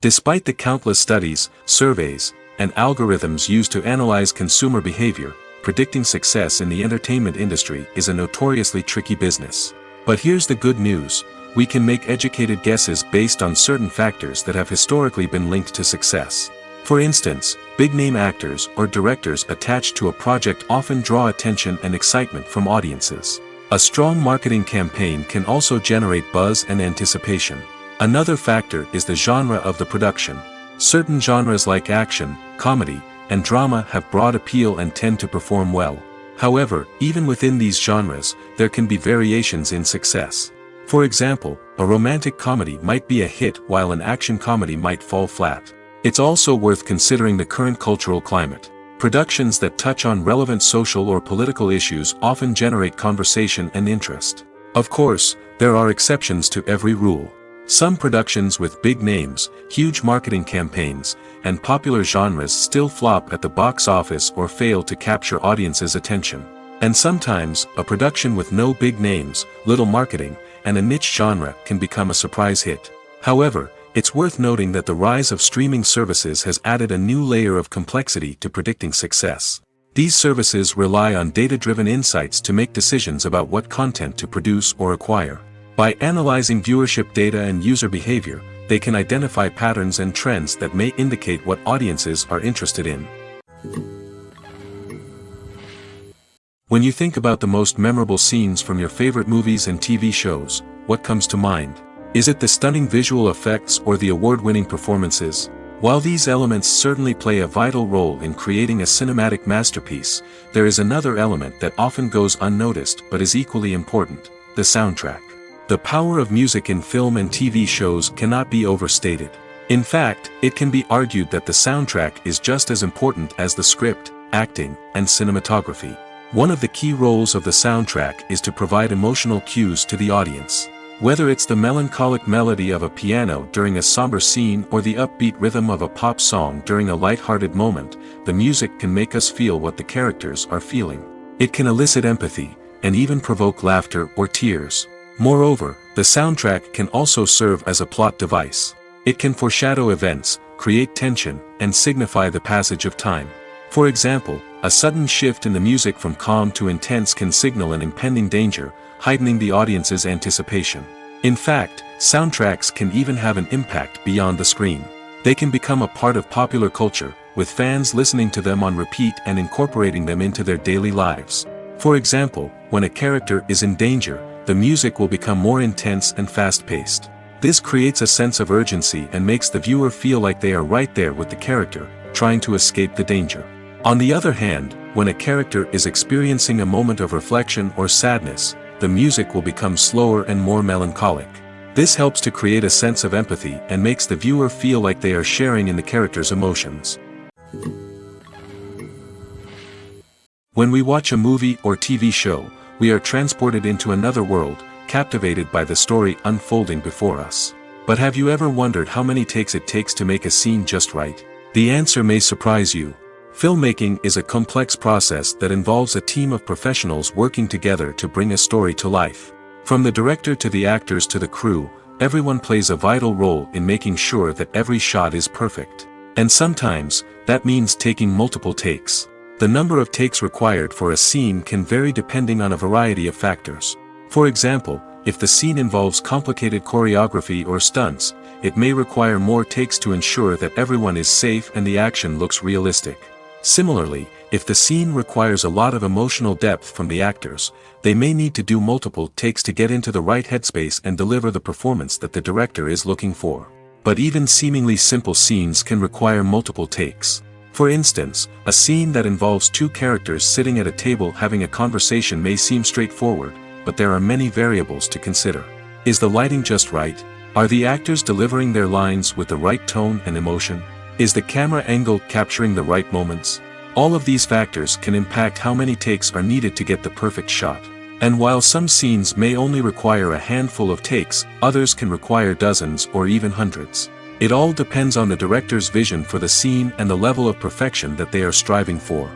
Despite the countless studies, surveys, and algorithms used to analyze consumer behavior, predicting success in the entertainment industry is a notoriously tricky business. But here's the good news: we can make educated guesses based on certain factors that have historically been linked to success. For instance, big-name actors or directors attached to a project often draw attention and excitement from audiences. A strong marketing campaign can also generate buzz and anticipation. Another factor is the genre of the production. Certain genres like action, comedy, and drama have broad appeal and tend to perform well. However, even within these genres, there can be variations in success. For example, a romantic comedy might be a hit while an action comedy might fall flat. It's also worth considering the current cultural climate. Productions that touch on relevant social or political issues often generate conversation and interest. Of course, there are exceptions to every rule. Some productions with big names, huge marketing campaigns, and popular genres still flop at the box office or fail to capture audiences' attention. And sometimes, a production with no big names, little marketing, and a niche genre can become a surprise hit. However, it's worth noting that the rise of streaming services has added a new layer of complexity to predicting success. These services rely on data-driven insights to make decisions about what content to produce or acquire. By analyzing viewership data and user behavior, they can identify patterns and trends that may indicate what audiences are interested in. When you think about the most memorable scenes from your favorite movies and TV shows, what comes to mind? Is it the stunning visual effects or the award-winning performances? While these elements certainly play a vital role in creating a cinematic masterpiece, there is another element that often goes unnoticed but is equally important: the soundtrack. The power of music in film and TV shows cannot be overstated. In fact, it can be argued that the soundtrack is just as important as the script, acting, and cinematography. One of the key roles of the soundtrack is to provide emotional cues to the audience. Whether it's the melancholic melody of a piano during a somber scene or the upbeat rhythm of a pop song during a light-hearted moment, the music can make us feel what the characters are feeling. It can elicit empathy, and even provoke laughter or tears. Moreover, the soundtrack can also serve as a plot device. It can foreshadow events, create tension, and signify the passage of time. For example, a sudden shift in the music from calm to intense can signal an impending danger, heightening the audience's anticipation. In fact, soundtracks can even have an impact beyond the screen. They can become a part of popular culture, with fans listening to them on repeat and incorporating them into their daily lives. For example, when a character is in danger, the music will become more intense and fast-paced. This creates a sense of urgency and makes the viewer feel like they are right there with the character, trying to escape the danger. On the other hand, when a character is experiencing a moment of reflection or sadness, the music will become slower and more melancholic. This helps to create a sense of empathy and makes the viewer feel like they are sharing in the character's emotions. When we watch a movie or TV show, we are transported into another world, captivated by the story unfolding before us. But have you ever wondered how many takes it takes to make a scene just right? The answer may surprise you. Filmmaking is a complex process that involves a team of professionals working together to bring a story to life. From the director to the actors to the crew, everyone plays a vital role in making sure that every shot is perfect. And sometimes, that means taking multiple takes. The number of takes required for a scene can vary depending on a variety of factors. For example, if the scene involves complicated choreography or stunts, it may require more takes to ensure that everyone is safe and the action looks realistic. Similarly, if the scene requires a lot of emotional depth from the actors, they may need to do multiple takes to get into the right headspace and deliver the performance that the director is looking for. But even seemingly simple scenes can require multiple takes. For instance, a scene that involves two characters sitting at a table having a conversation may seem straightforward, but there are many variables to consider. Is the lighting just right? Are the actors delivering their lines with the right tone and emotion? Is the camera angle capturing the right moments? All of these factors can impact how many takes are needed to get the perfect shot. And while some scenes may only require a handful of takes, others can require dozens or even hundreds. It all depends on the director's vision for the scene and the level of perfection that they are striving for.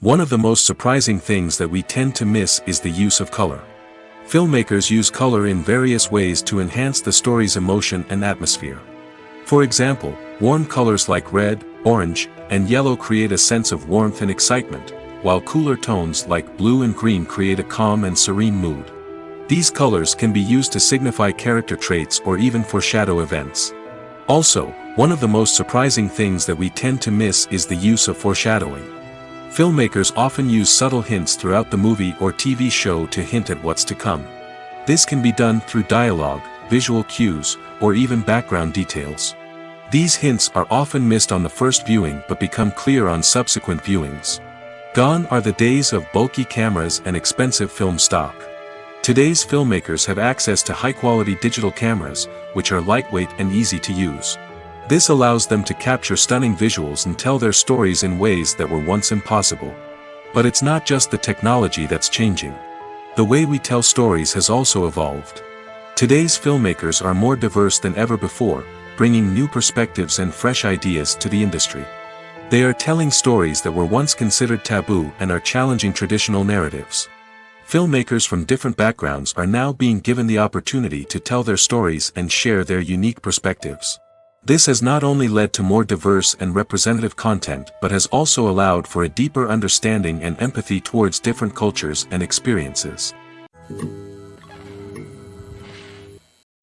One of the most surprising things that we tend to miss is the use of color. Filmmakers use color in various ways to enhance the story's emotion and atmosphere. For example, warm colors like red, orange, and yellow create a sense of warmth and excitement, while cooler tones like blue and green create a calm and serene mood. These colors can be used to signify character traits or even foreshadow events. Also, one of the most surprising things that we tend to miss is the use of foreshadowing. Filmmakers often use subtle hints throughout the movie or TV show to hint at what's to come. This can be done through dialogue, visual cues, or even background details. These hints are often missed on the first viewing but become clear on subsequent viewings. Gone are the days of bulky cameras and expensive film stock. Today's filmmakers have access to high-quality digital cameras, which are lightweight and easy to use. This allows them to capture stunning visuals and tell their stories in ways that were once impossible. But it's not just the technology that's changing. The way we tell stories has also evolved. Today's filmmakers are more diverse than ever before, bringing new perspectives and fresh ideas to the industry. They are telling stories that were once considered taboo and are challenging traditional narratives. Filmmakers from different backgrounds are now being given the opportunity to tell their stories and share their unique perspectives. This has not only led to more diverse and representative content but has also allowed for a deeper understanding and empathy towards different cultures and experiences.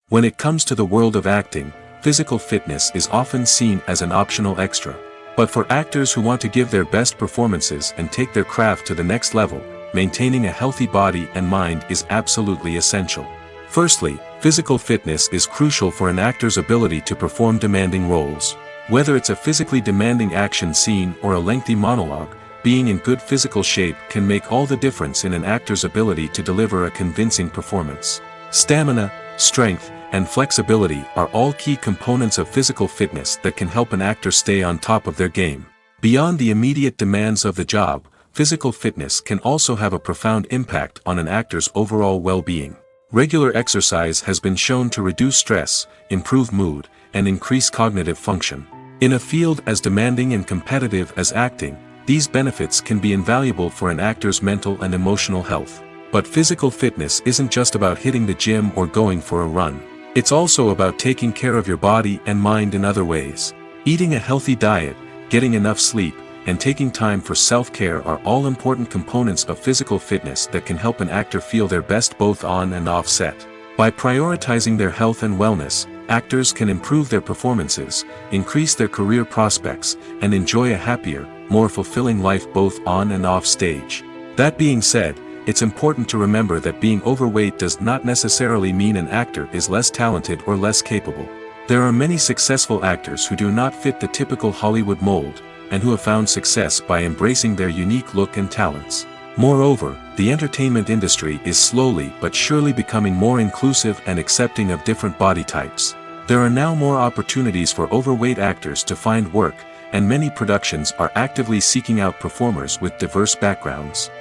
When it comes to the world of acting, physical fitness is often seen as an optional extra. But for actors who want to give their best performances and take their craft to the next level, maintaining a healthy body and mind is absolutely essential. Firstly, physical fitness is crucial for an actor's ability to perform demanding roles. Whether it's a physically demanding action scene or a lengthy monologue, being in good physical shape can make all the difference in an actor's ability to deliver a convincing performance. Stamina, strength, and flexibility are all key components of physical fitness that can help an actor stay on top of their game. Beyond the immediate demands of the job, physical fitness can also have a profound impact on an actor's overall well-being. Regular exercise has been shown to reduce stress, improve mood, and increase cognitive function. In a field as demanding and competitive as acting, these benefits can be invaluable for an actor's mental and emotional health. But physical fitness isn't just about hitting the gym or going for a run. It's also about taking care of your body and mind in other ways. Eating a healthy diet, getting enough sleep, and taking time for self-care are all important components of physical fitness that can help an actor feel their best both on and off set. By prioritizing their health and wellness, actors can improve their performances, increase their career prospects, and enjoy a happier, more fulfilling life both on and off stage. That being said, it's important to remember that being overweight does not necessarily mean an actor is less talented or less capable. There are many successful actors who do not fit the typical Hollywood mold, and who have found success by embracing their unique look and talents. Moreover, the entertainment industry is slowly but surely becoming more inclusive and accepting of different body types. There are now more opportunities for overweight actors to find work, and many productions are actively seeking out performers with diverse backgrounds.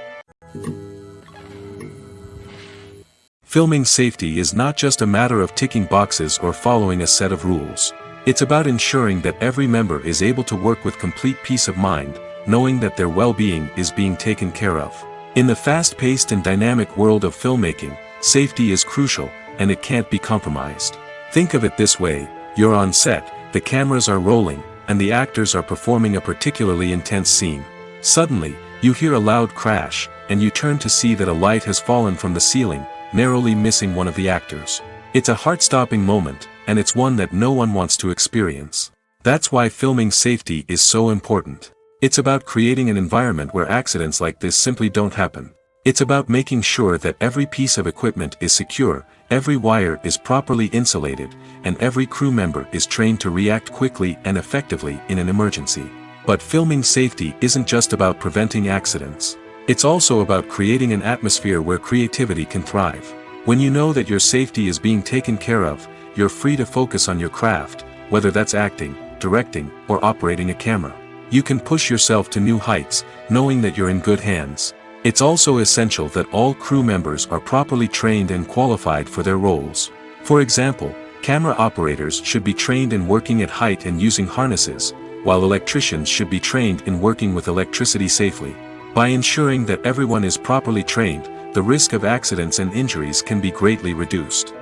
Filming safety is not just a matter of ticking boxes or following a set of rules. It's about ensuring that every member is able to work with complete peace of mind, knowing that their well-being is being taken care of. In the fast-paced and dynamic world of filmmaking, safety is crucial, and it can't be compromised. Think of it this way: you're on set, the cameras are rolling, and the actors are performing a particularly intense scene. Suddenly, you hear a loud crash, and you turn to see that a light has fallen from the ceiling, narrowly missing one of the actors. It's a heart-stopping moment, and it's one that no one wants to experience. That's why filming safety is so important. It's about creating an environment where accidents like this simply don't happen. It's about making sure that every piece of equipment is secure, every wire is properly insulated, and every crew member is trained to react quickly and effectively in an emergency. But filming safety isn't just about preventing accidents. It's also about creating an atmosphere where creativity can thrive. When you know that your safety is being taken care of, you're free to focus on your craft, whether that's acting, directing, or operating a camera. You can push yourself to new heights, knowing that you're in good hands. It's also essential that all crew members are properly trained and qualified for their roles. For example, camera operators should be trained in working at height and using harnesses, while electricians should be trained in working with electricity safely. By ensuring that everyone is properly trained, the risk of accidents and injuries can be greatly reduced.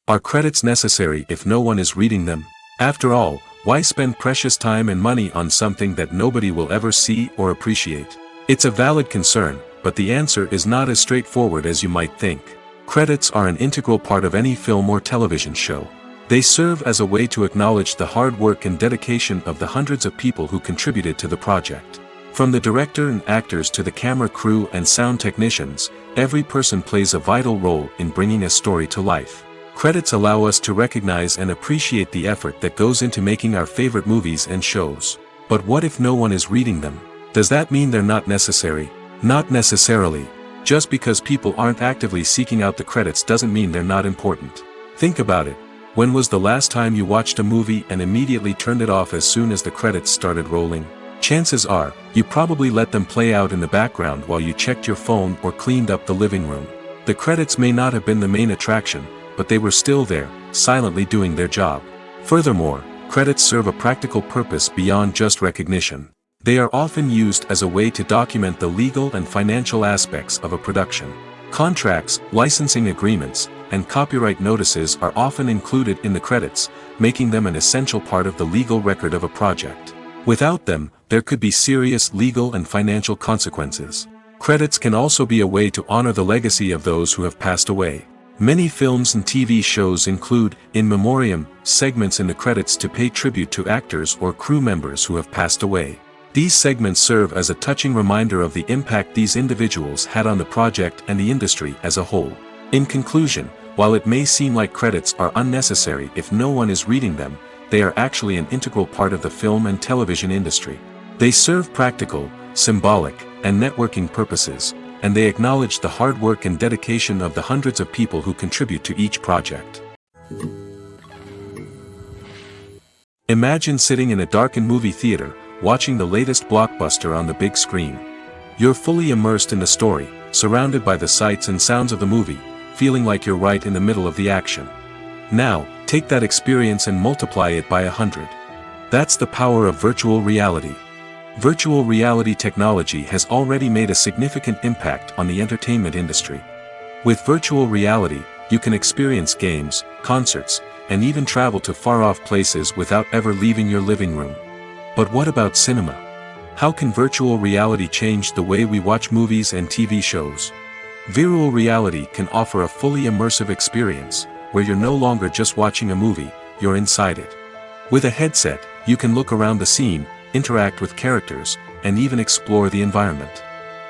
Are credits necessary if no one is reading them? After all, why spend precious time and money on something that nobody will ever see or appreciate? It's a valid concern, but the answer is not as straightforward as you might think. Credits are an integral part of any film or television show. They serve as a way to acknowledge the hard work and dedication of the hundreds of people who contributed to the project. From the director and actors to the camera crew and sound technicians, every person plays a vital role in bringing a story to life. Credits allow us to recognize and appreciate the effort that goes into making our favorite movies and shows. But what if no one is reading them? Does that mean they're not necessary? Not necessarily. Just because people aren't actively seeking out the credits doesn't mean they're not important. Think about it. When was the last time you watched a movie and immediately turned it off as soon as the credits started rolling? Chances are, you probably let them play out in the background while you checked your phone or cleaned up the living room. The credits may not have been the main attraction, but they were still there, silently doing their job. Furthermore, credits serve a practical purpose beyond just recognition. They are often used as a way to document the legal and financial aspects of a production. Contracts, licensing agreements, and copyright notices are often included in the credits, making them an essential part of the legal record of a project. Without them, there could be serious legal and financial consequences. Credits can also be a way to honor the legacy of those who have passed away. Many films and TV shows include, in memoriam, segments in the credits to pay tribute to actors or crew members who have passed away. These segments serve as a touching reminder of the impact these individuals had on the project and the industry as a whole. In conclusion, while it may seem like credits are unnecessary if no one is reading them, they are actually an integral part of the film and television industry. They serve practical, symbolic, and networking purposes, and they acknowledge the hard work and dedication of the hundreds of people who contribute to each project. Imagine sitting in a darkened movie theater, watching the latest blockbuster on the big screen. You're fully immersed in the story, surrounded by the sights and sounds of the movie, feeling like you're right in the middle of the action. Now, take that experience and multiply it by 100. That's the power of virtual reality. Virtual reality technology has already made a significant impact on the entertainment industry. With virtual reality, you can experience games, concerts, and even travel to far-off places without ever leaving your living room. But what about cinema? How can virtual reality change the way we watch movies and TV shows? Virtual reality can offer a fully immersive experience, where you're no longer just watching a movie, you're inside it. With a headset, you can look around the scene, interact with characters, and even explore the environment.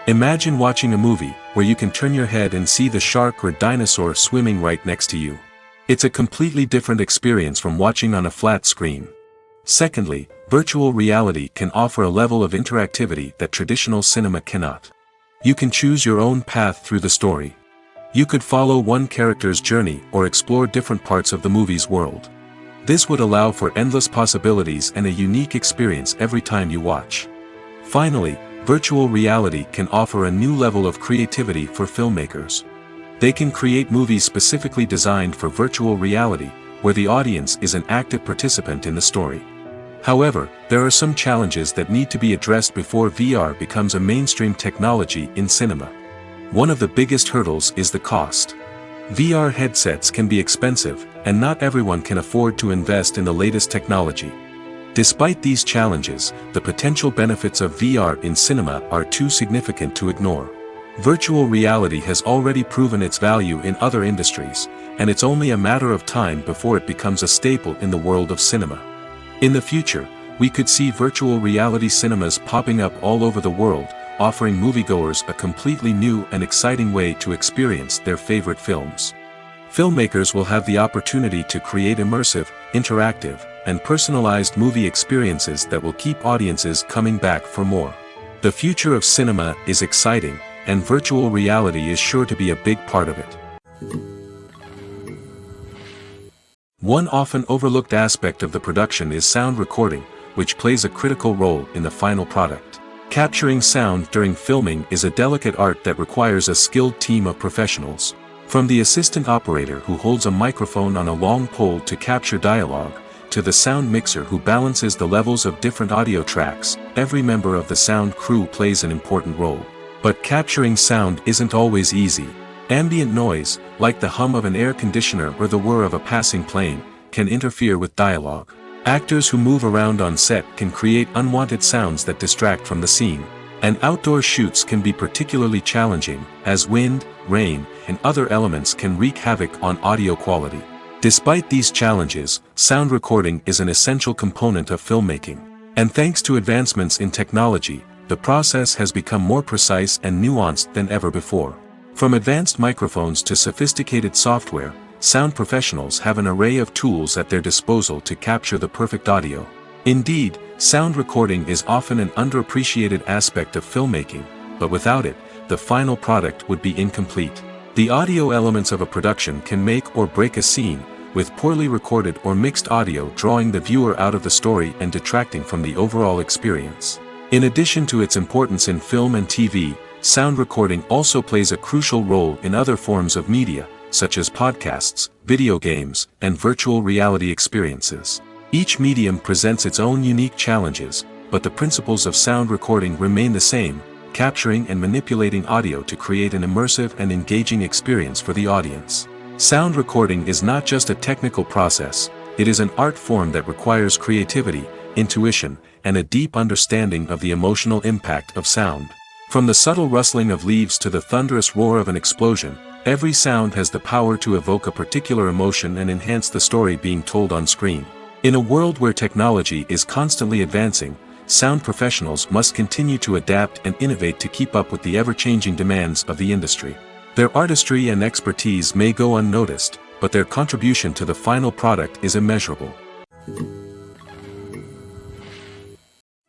Imagine watching a movie where you can turn your head and see the shark or dinosaur swimming right next to you. It's a completely different experience from watching on a flat screen. Secondly, virtual reality can offer a level of interactivity that traditional cinema cannot. You can choose your own path through the story. You could follow one character's journey or explore different parts of the movie's world. This would allow for endless possibilities and a unique experience every time you watch. Finally, virtual reality can offer a new level of creativity for filmmakers. They can create movies specifically designed for virtual reality, where the audience is an active participant in the story. However, there are some challenges that need to be addressed before VR becomes a mainstream technology in cinema. One of the biggest hurdles is the cost. VR headsets can be expensive, and not everyone can afford to invest in the latest technology. Despite these challenges, the potential benefits of VR in cinema are too significant to ignore. Virtual reality has already proven its value in other industries, and it's only a matter of time before it becomes a staple in the world of cinema. In the future, we could see virtual reality cinemas popping up all over the world, offering moviegoers a completely new and exciting way to experience their favorite films. Filmmakers will have the opportunity to create immersive, interactive, and personalized movie experiences that will keep audiences coming back for more. The future of cinema is exciting, and virtual reality is sure to be a big part of it. One often overlooked aspect of the production is sound recording, which plays a critical role in the final product. Capturing sound during filming is a delicate art that requires a skilled team of professionals. From the assistant operator who holds a microphone on a long pole to capture dialogue, to the sound mixer who balances the levels of different audio tracks, every member of the sound crew plays an important role. But capturing sound isn't always easy. Ambient noise, like the hum of an air conditioner or the whir of a passing plane, can interfere with dialogue. Actors who move around on set can create unwanted sounds that distract from the scene. And outdoor shoots can be particularly challenging, as wind, rain, and other elements can wreak havoc on audio quality. Despite these challenges, sound recording is an essential component of filmmaking. And thanks to advancements in technology, the process has become more precise and nuanced than ever before. From advanced microphones to sophisticated software, sound professionals have an array of tools at their disposal to capture the perfect audio. Indeed, sound recording is often an underappreciated aspect of filmmaking, but without it, the final product would be incomplete. The audio elements of a production can make or break a scene, with poorly recorded or mixed audio drawing the viewer out of the story and detracting from the overall experience. In addition to its importance in film and TV, sound recording also plays a crucial role in other forms of media, such as podcasts, video games, and virtual reality experiences. Each medium presents its own unique challenges, but the principles of sound recording remain the same, capturing and manipulating audio to create an immersive and engaging experience for the audience. Sound recording is not just a technical process, it is an art form that requires creativity, intuition, and a deep understanding of the emotional impact of sound. From the subtle rustling of leaves to the thunderous roar of an explosion, every sound has the power to evoke a particular emotion and enhance the story being told on screen. In a world where technology is constantly advancing, sound professionals must continue to adapt and innovate to keep up with the ever-changing demands of the industry. Their artistry and expertise may go unnoticed, but their contribution to the final product is immeasurable.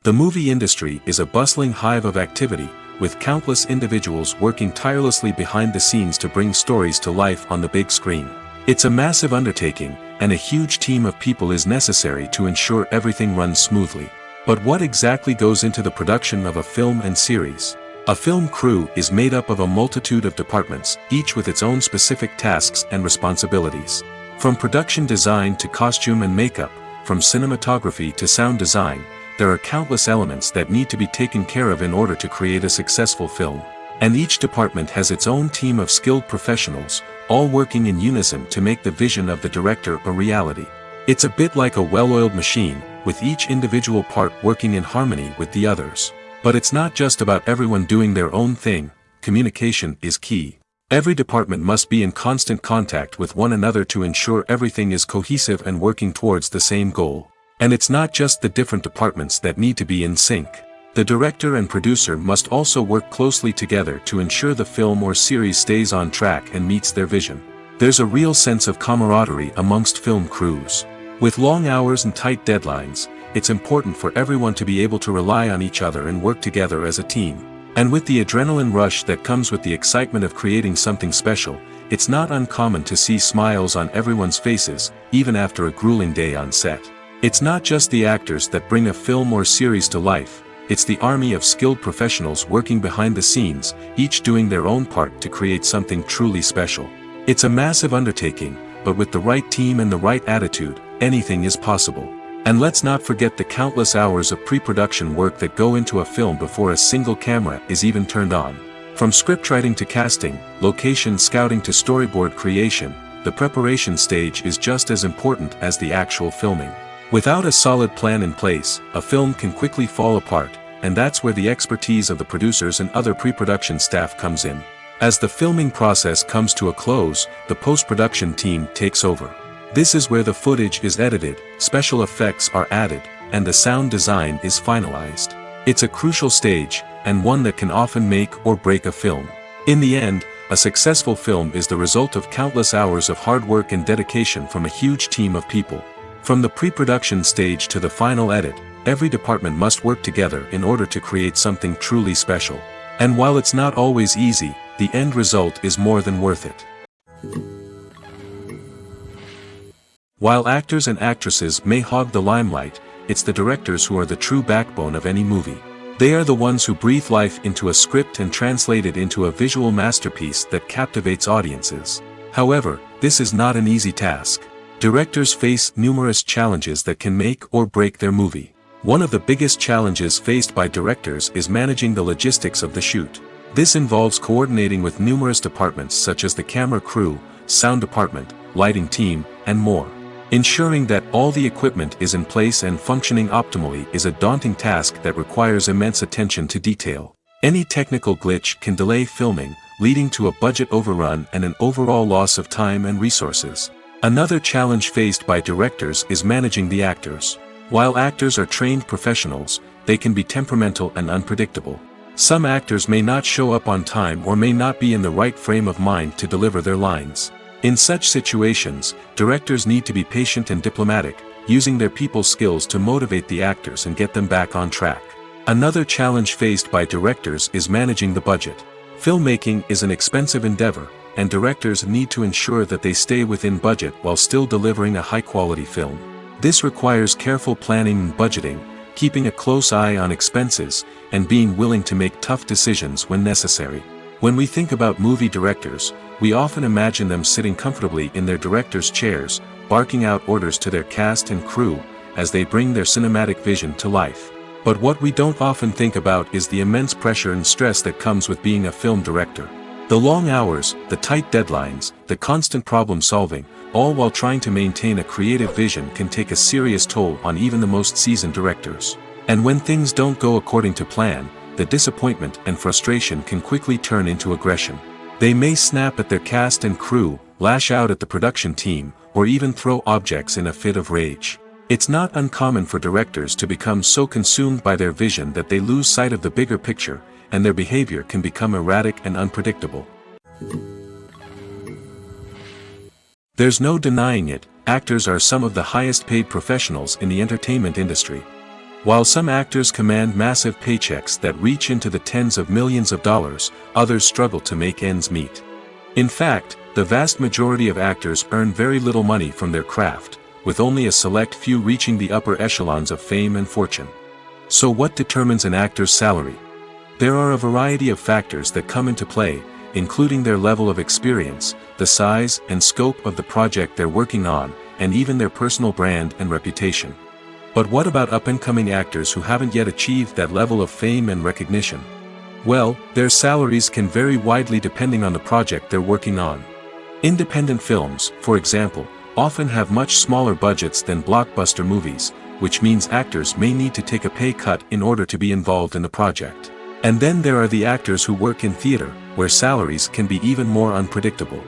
The movie industry is a bustling hive of activity, with countless individuals working tirelessly behind the scenes to bring stories to life on the big screen. It's a massive undertaking, and a huge team of people is necessary to ensure everything runs smoothly. But what exactly goes into the production of a film and series? A film crew is made up of a multitude of departments, each with its own specific tasks and responsibilities. From production design to costume and makeup, from cinematography to sound design, there are countless elements that need to be taken care of in order to create a successful film. And each department has its own team of skilled professionals, all working in unison to make the vision of the director a reality. It's a bit like a well-oiled machine, with each individual part working in harmony with the others. But it's not just about everyone doing their own thing, communication is key. Every department must be in constant contact with one another to ensure everything is cohesive and working towards the same goal. And it's not just the different departments that need to be in sync. The director and producer must also work closely together to ensure the film or series stays on track and meets their vision. There's a real sense of camaraderie amongst film crews. With long hours and tight deadlines, it's important for everyone to be able to rely on each other and work together as a team. And with the adrenaline rush that comes with the excitement of creating something special, it's not uncommon to see smiles on everyone's faces, even after a grueling day on set. It's not just the actors that bring a film or series to life, it's the army of skilled professionals working behind the scenes, each doing their own part to create something truly special. It's a massive undertaking, but with the right team and the right attitude, anything is possible. And let's not forget the countless hours of pre-production work that go into a film before a single camera is even turned on. From scriptwriting to casting, location scouting to storyboard creation, the preparation stage is just as important as the actual filming. Without a solid plan in place, a film can quickly fall apart, and that's where the expertise of the producers and other pre-production staff comes in. As the filming process comes to a close, the post-production team takes over. This is where the footage is edited, special effects are added, and the sound design is finalized. It's a crucial stage, and one that can often make or break a film. In the end, a successful film is the result of countless hours of hard work and dedication from a huge team of people. From the pre-production stage to the final edit, every department must work together in order to create something truly special. And while it's not always easy, the end result is more than worth it. While actors and actresses may hog the limelight, it's the directors who are the true backbone of any movie. They are the ones who breathe life into a script and translate it into a visual masterpiece that captivates audiences. However, this is not an easy task. Directors face numerous challenges that can make or break their movie. One of the biggest challenges faced by directors is managing the logistics of the shoot. This involves coordinating with numerous departments such as the camera crew, sound department, lighting team, and more. Ensuring that all the equipment is in place and functioning optimally is a daunting task that requires immense attention to detail. Any technical glitch can delay filming, leading to a budget overrun and an overall loss of time and resources. Another challenge faced by directors is managing the actors. While actors are trained professionals, they can be temperamental and unpredictable. Some actors may not show up on time or may not be in the right frame of mind to deliver their lines. In such situations, directors need to be patient and diplomatic, using their people skills to motivate the actors and get them back on track. Another challenge faced by directors is managing the budget. Filmmaking is an expensive endeavor, and directors need to ensure that they stay within budget while still delivering a high-quality film. This requires careful planning and budgeting, keeping a close eye on expenses, and being willing to make tough decisions when necessary. When we think about movie directors, we often imagine them sitting comfortably in their director's chairs, barking out orders to their cast and crew, as they bring their cinematic vision to life. But what we don't often think about is the immense pressure and stress that comes with being a film director. The long hours, the tight deadlines, the constant problem solving, all while trying to maintain a creative vision can take a serious toll on even the most seasoned directors. And when things don't go according to plan, the disappointment and frustration can quickly turn into aggression. They may snap at their cast and crew, lash out at the production team, or even throw objects in a fit of rage. It's not uncommon for directors to become so consumed by their vision that they lose sight of the bigger picture, and their behavior can become erratic and unpredictable. There's no denying it, actors are some of the highest paid professionals in the entertainment industry. While some actors command massive paychecks that reach into the tens of millions of dollars, others struggle to make ends meet. In fact, the vast majority of actors earn very little money from their craft, with only a select few reaching the upper echelons of fame and fortune. So what determines an actor's salary? There are a variety of factors that come into play, including their level of experience, the size and scope of the project they're working on, and even their personal brand and reputation. But what about up-and-coming actors who haven't yet achieved that level of fame and recognition? Well, their salaries can vary widely depending on the project they're working on. Independent films, for example, often have much smaller budgets than blockbuster movies, which means actors may need to take a pay cut in order to be involved in the project. And then there are the actors who work in theater, where salaries can be even more unpredictable.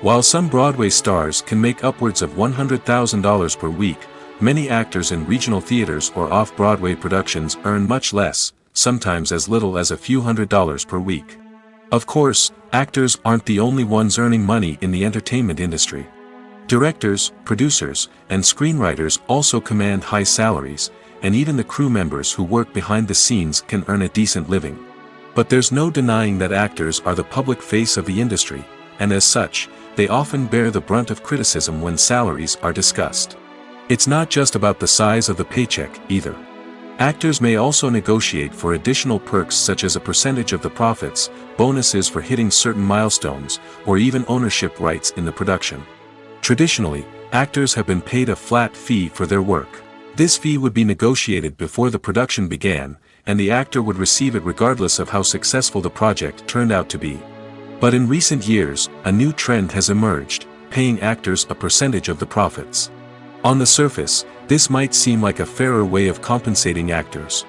While some Broadway stars can make upwards of $100,000 per week, many actors in regional theaters or off-Broadway productions earn much less, sometimes as little as a few $100s per week. Of course, actors aren't the only ones earning money in the entertainment industry. Directors, producers, and screenwriters also command high salaries, and even the crew members who work behind the scenes can earn a decent living. But there's no denying that actors are the public face of the industry, and as such, they often bear the brunt of criticism when salaries are discussed. It's not just about the size of the paycheck, either. Actors may also negotiate for additional perks such as a percentage of the profits, bonuses for hitting certain milestones, or even ownership rights in the production. Traditionally, actors have been paid a flat fee for their work. This fee would be negotiated before the production began, and the actor would receive it regardless of how successful the project turned out to be. But in recent years, a new trend has emerged, paying actors a percentage of the profits. On the surface, this might seem like a fairer way of compensating actors.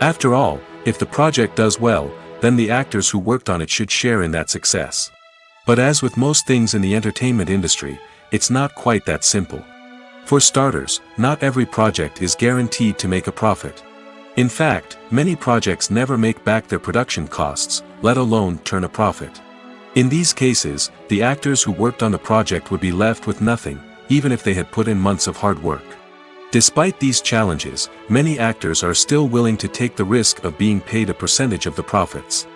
After all, if the project does well, then the actors who worked on it should share in that success. But as with most things in the entertainment industry, it's not quite that simple. For starters, not every project is guaranteed to make a profit. In fact, many projects never make back their production costs, let alone turn a profit. In these cases, the actors who worked on the project would be left with nothing, even if they had put in months of hard work. Despite these challenges, many actors are still willing to take the risk of being paid a percentage of the profits.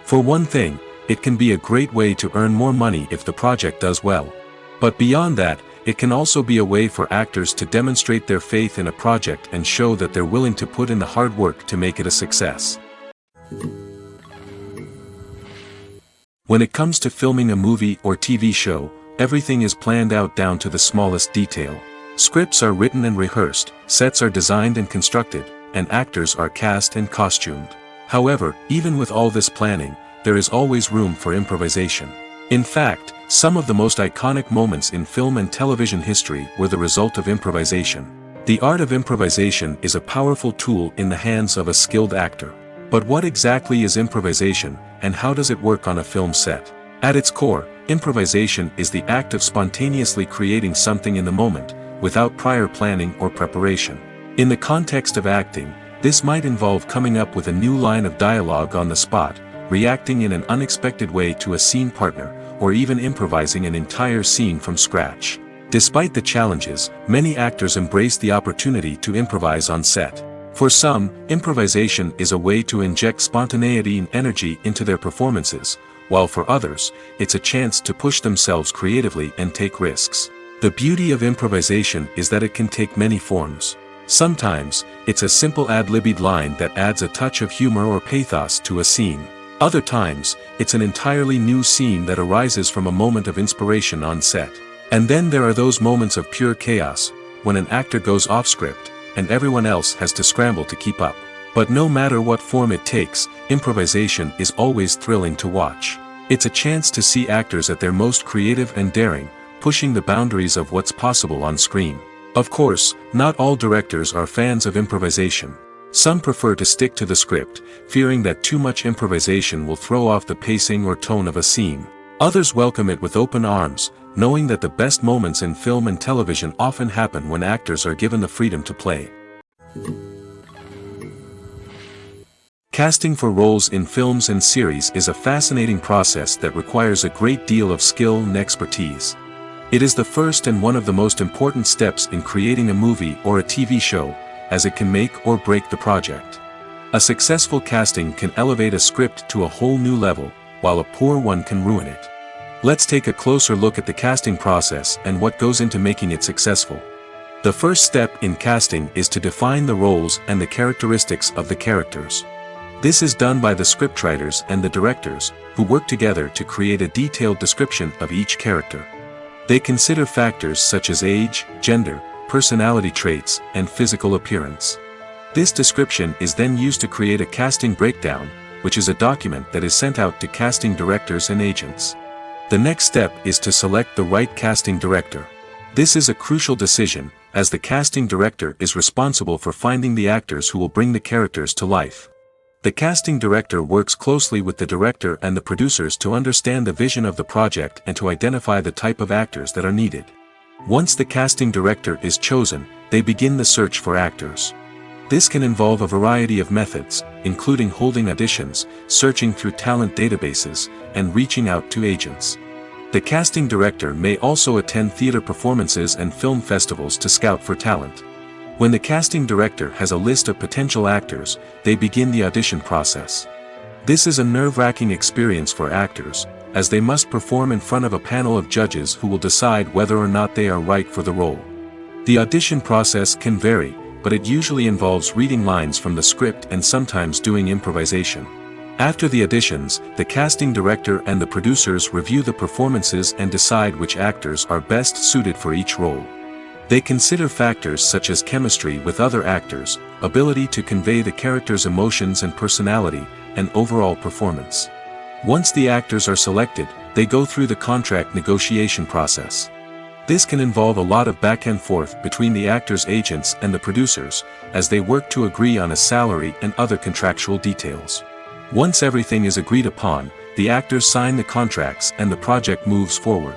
For one thing, it can be a great way to earn more money if the project does well. But beyond that, it can also be a way for actors to demonstrate their faith in a project and show that they're willing to put in the hard work to make it a success. When it comes to filming a movie or TV show, everything is planned out down to the smallest detail. Scripts are written and rehearsed, sets are designed and constructed, and actors are cast and costumed. However, even with all this planning, there is always room for improvisation. In fact, some of the most iconic moments in film and television history were the result of improvisation. The art of improvisation is a powerful tool in the hands of a skilled actor. But what exactly is improvisation, and how does it work on a film set? At its core, improvisation is the act of spontaneously creating something in the moment, without prior planning or preparation. In the context of acting, this might involve coming up with a new line of dialogue on the spot, reacting in an unexpected way to a scene partner, or even improvising an entire scene from scratch. Despite the challenges, many actors embrace the opportunity to improvise on set. For some, improvisation is a way to inject spontaneity and energy into their performances, while for others, it's a chance to push themselves creatively and take risks. The beauty of improvisation is that it can take many forms. Sometimes, it's a simple ad-libbed line that adds a touch of humor or pathos to a scene. Other times, it's an entirely new scene that arises from a moment of inspiration on set. And then there are those moments of pure chaos, when an actor goes off script, and everyone else has to scramble to keep up. But no matter what form it takes, improvisation is always thrilling to watch. It's a chance to see actors at their most creative and daring, pushing the boundaries of what's possible on screen. Of course, not all directors are fans of improvisation. Some prefer to stick to the script, fearing that too much improvisation will throw off the pacing or tone of a scene. Others welcome it with open arms, knowing that the best moments in film and television often happen when actors are given the freedom to play. Casting for roles in films and series is a fascinating process that requires a great deal of skill and expertise. It is the first and one of the most important steps in creating a movie or a TV show, as it can make or break the project. A successful casting can elevate a script to a whole new level, while a poor one can ruin it. Let's take a closer look at the casting process and what goes into making it successful. The first step in casting is to define the roles and the characteristics of the characters. This is done by the scriptwriters and the directors, who work together to create a detailed description of each character. They consider factors such as age, gender, personality traits, and physical appearance. This description is then used to create a casting breakdown, which is a document that is sent out to casting directors and agents. The next step is to select the right casting director. This is a crucial decision, as the casting director is responsible for finding the actors who will bring the characters to life. The casting director works closely with the director and the producers to understand the vision of the project and to identify the type of actors that are needed. Once the casting director is chosen, they begin the search for actors. This can involve a variety of methods, including holding auditions, searching through talent databases, and reaching out to agents. The casting director may also attend theater performances and film festivals to scout for talent. When the casting director has a list of potential actors, they begin the audition process. This is a nerve-wracking experience for actors, as they must perform in front of a panel of judges who will decide whether or not they are right for the role. The audition process can vary, but it usually involves reading lines from the script and sometimes doing improvisation. After the auditions, the casting director and the producers review the performances and decide which actors are best suited for each role. They consider factors such as chemistry with other actors, ability to convey the character's emotions and personality, and overall performance. Once the actors are selected, they go through the contract negotiation process. This can involve a lot of back and forth between the actors' agents and the producers, as they work to agree on a salary and other contractual details. Once everything is agreed upon, the actors sign the contracts and the project moves forward.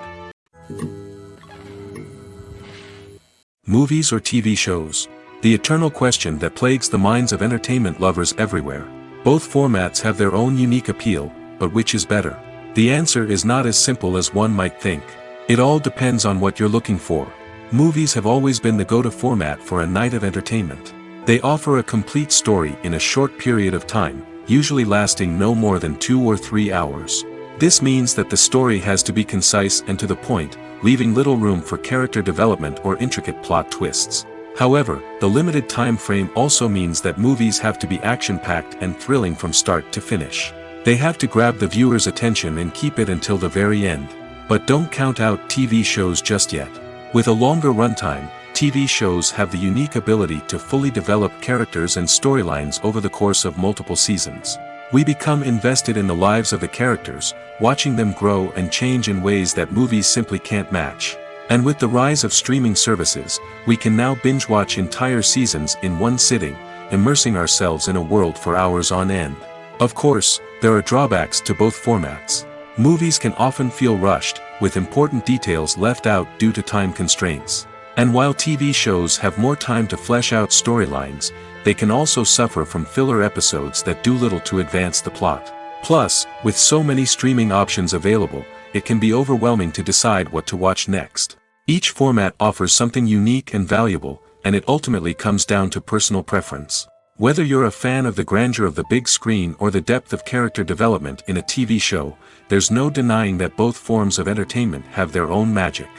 Movies or TV shows? The eternal question that plagues the minds of entertainment lovers everywhere. Both formats have their own unique appeal, but which is better? The answer is not as simple as one might think. It all depends on what you're looking for. Movies have always been the go-to format for a night of entertainment. They offer a complete story in a short period of time, usually lasting no more than 2 or 3 hours. This means that the story has to be concise and to the point, leaving little room for character development or intricate plot twists. However, the limited time frame also means that movies have to be action-packed and thrilling from start to finish. They have to grab the viewer's attention and keep it until the very end. But don't count out TV shows just yet. With a longer runtime, TV shows have the unique ability to fully develop characters and storylines over the course of multiple seasons. We become invested in the lives of the characters, watching them grow and change in ways that movies simply can't match. And with the rise of streaming services, we can now binge-watch entire seasons in one sitting, immersing ourselves in a world for hours on end. Of course, there are drawbacks to both formats. Movies can often feel rushed, with important details left out due to time constraints. And while TV shows have more time to flesh out storylines, they can also suffer from filler episodes that do little to advance the plot. Plus, with so many streaming options available, it can be overwhelming to decide what to watch next. Each format offers something unique and valuable, and it ultimately comes down to personal preference. Whether you're a fan of the grandeur of the big screen or the depth of character development in a TV show, there's no denying that both forms of entertainment have their own magic.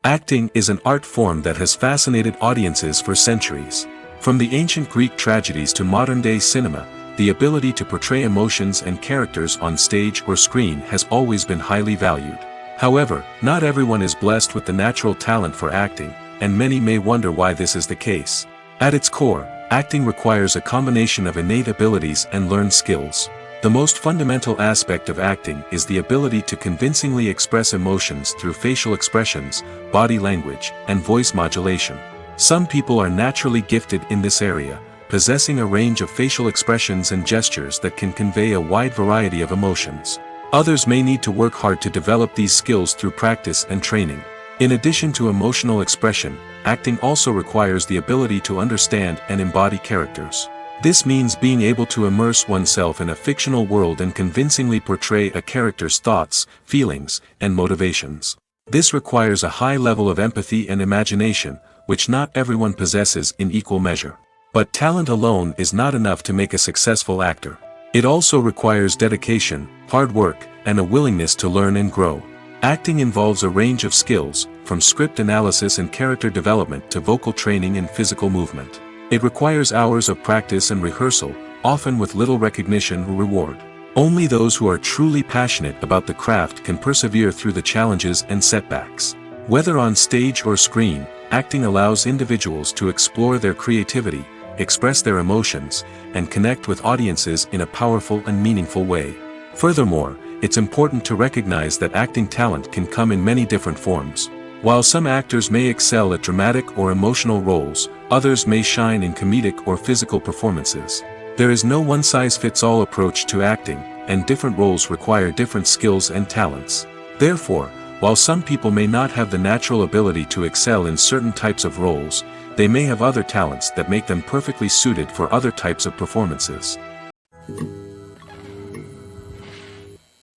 Acting is an art form that has fascinated audiences for centuries. From the ancient Greek tragedies to modern-day cinema, the ability to portray emotions and characters on stage or screen has always been highly valued. However, not everyone is blessed with the natural talent for acting, and many may wonder why this is the case. At its core, acting requires a combination of innate abilities and learned skills. The most fundamental aspect of acting is the ability to convincingly express emotions through facial expressions, body language, and voice modulation. Some people are naturally gifted in this area, possessing a range of facial expressions and gestures that can convey a wide variety of emotions. Others may need to work hard to develop these skills through practice and training. In addition to emotional expression, acting also requires the ability to understand and embody characters. This means being able to immerse oneself in a fictional world and convincingly portray a character's thoughts, feelings, and motivations. This requires a high level of empathy and imagination, which not everyone possesses in equal measure. But talent alone is not enough to make a successful actor. It also requires dedication, hard work, and a willingness to learn and grow. Acting involves a range of skills, from script analysis and character development to vocal training and physical movement. It requires hours of practice and rehearsal, often with little recognition or reward. Only those who are truly passionate about the craft can persevere through the challenges and setbacks. Whether on stage or screen, acting allows individuals to explore their creativity, express their emotions, and connect with audiences in a powerful and meaningful way. Furthermore, it's important to recognize that acting talent can come in many different forms. While some actors may excel at dramatic or emotional roles, others may shine in comedic or physical performances. There is no one-size-fits-all approach to acting, and different roles require different skills and talents. Therefore, while some people may not have the natural ability to excel in certain types of roles, they may have other talents that make them perfectly suited for other types of performances.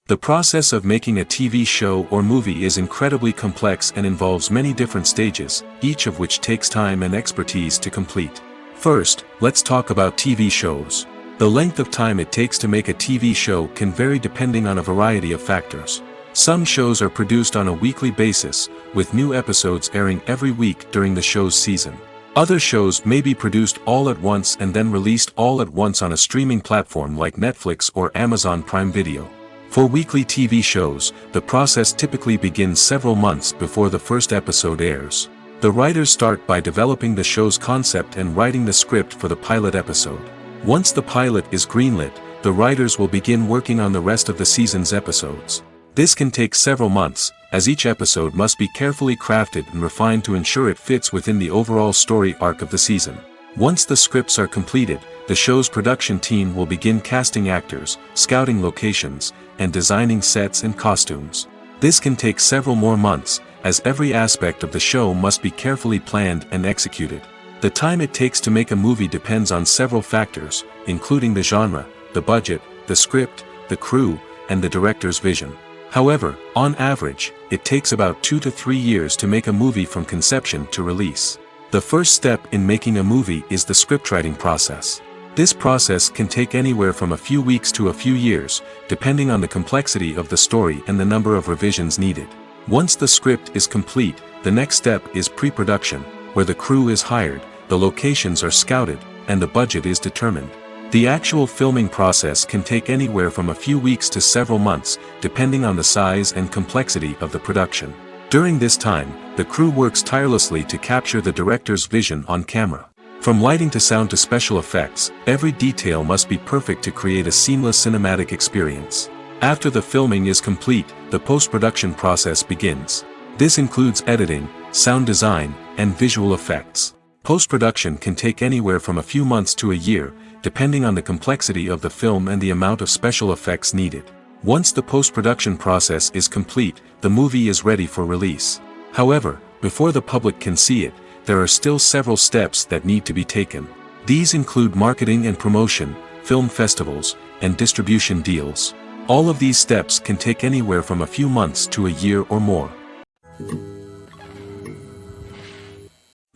The process of making a TV show or movie is incredibly complex and involves many different stages, each of which takes time and expertise to complete. First, let's talk about TV shows. The length of time it takes to make a TV show can vary depending on a variety of factors. Some shows are produced on a weekly basis, with new episodes airing every week during the show's season. Other shows may be produced all at once and then released all at once on a streaming platform like Netflix or Amazon Prime Video. For weekly TV shows, the process typically begins several months before the first episode airs. The writers start by developing the show's concept and writing the script for the pilot episode. Once the pilot is greenlit, the writers will begin working on the rest of the season's episodes. This can take several months, as each episode must be carefully crafted and refined to ensure it fits within the overall story arc of the season. Once the scripts are completed, the show's production team will begin casting actors, scouting locations, and designing sets and costumes. This can take several more months, as every aspect of the show must be carefully planned and executed. The time it takes to make a movie depends on several factors, including the genre, the budget, the script, the crew, and the director's vision. However, on average, it takes about 2 to 3 years to make a movie from conception to release. The first step in making a movie is the scriptwriting process. This process can take anywhere from a few weeks to a few years, depending on the complexity of the story and the number of revisions needed. Once the script is complete, the next step is pre-production, where the crew is hired, the locations are scouted, and the budget is determined. The actual filming process can take anywhere from a few weeks to several months, depending on the size and complexity of the production. During this time, the crew works tirelessly to capture the director's vision on camera. From lighting to sound to special effects, every detail must be perfect to create a seamless cinematic experience. After the filming is complete, the post-production process begins. This includes editing, sound design, and visual effects. Post-production can take anywhere from a few months to a year, depending on the complexity of the film and the amount of special effects needed. Once the post-production process is complete, the movie is ready for release. However, before the public can see it, there are still several steps that need to be taken. These include marketing and promotion, film festivals, and distribution deals. All of these steps can take anywhere from a few months to a year or more.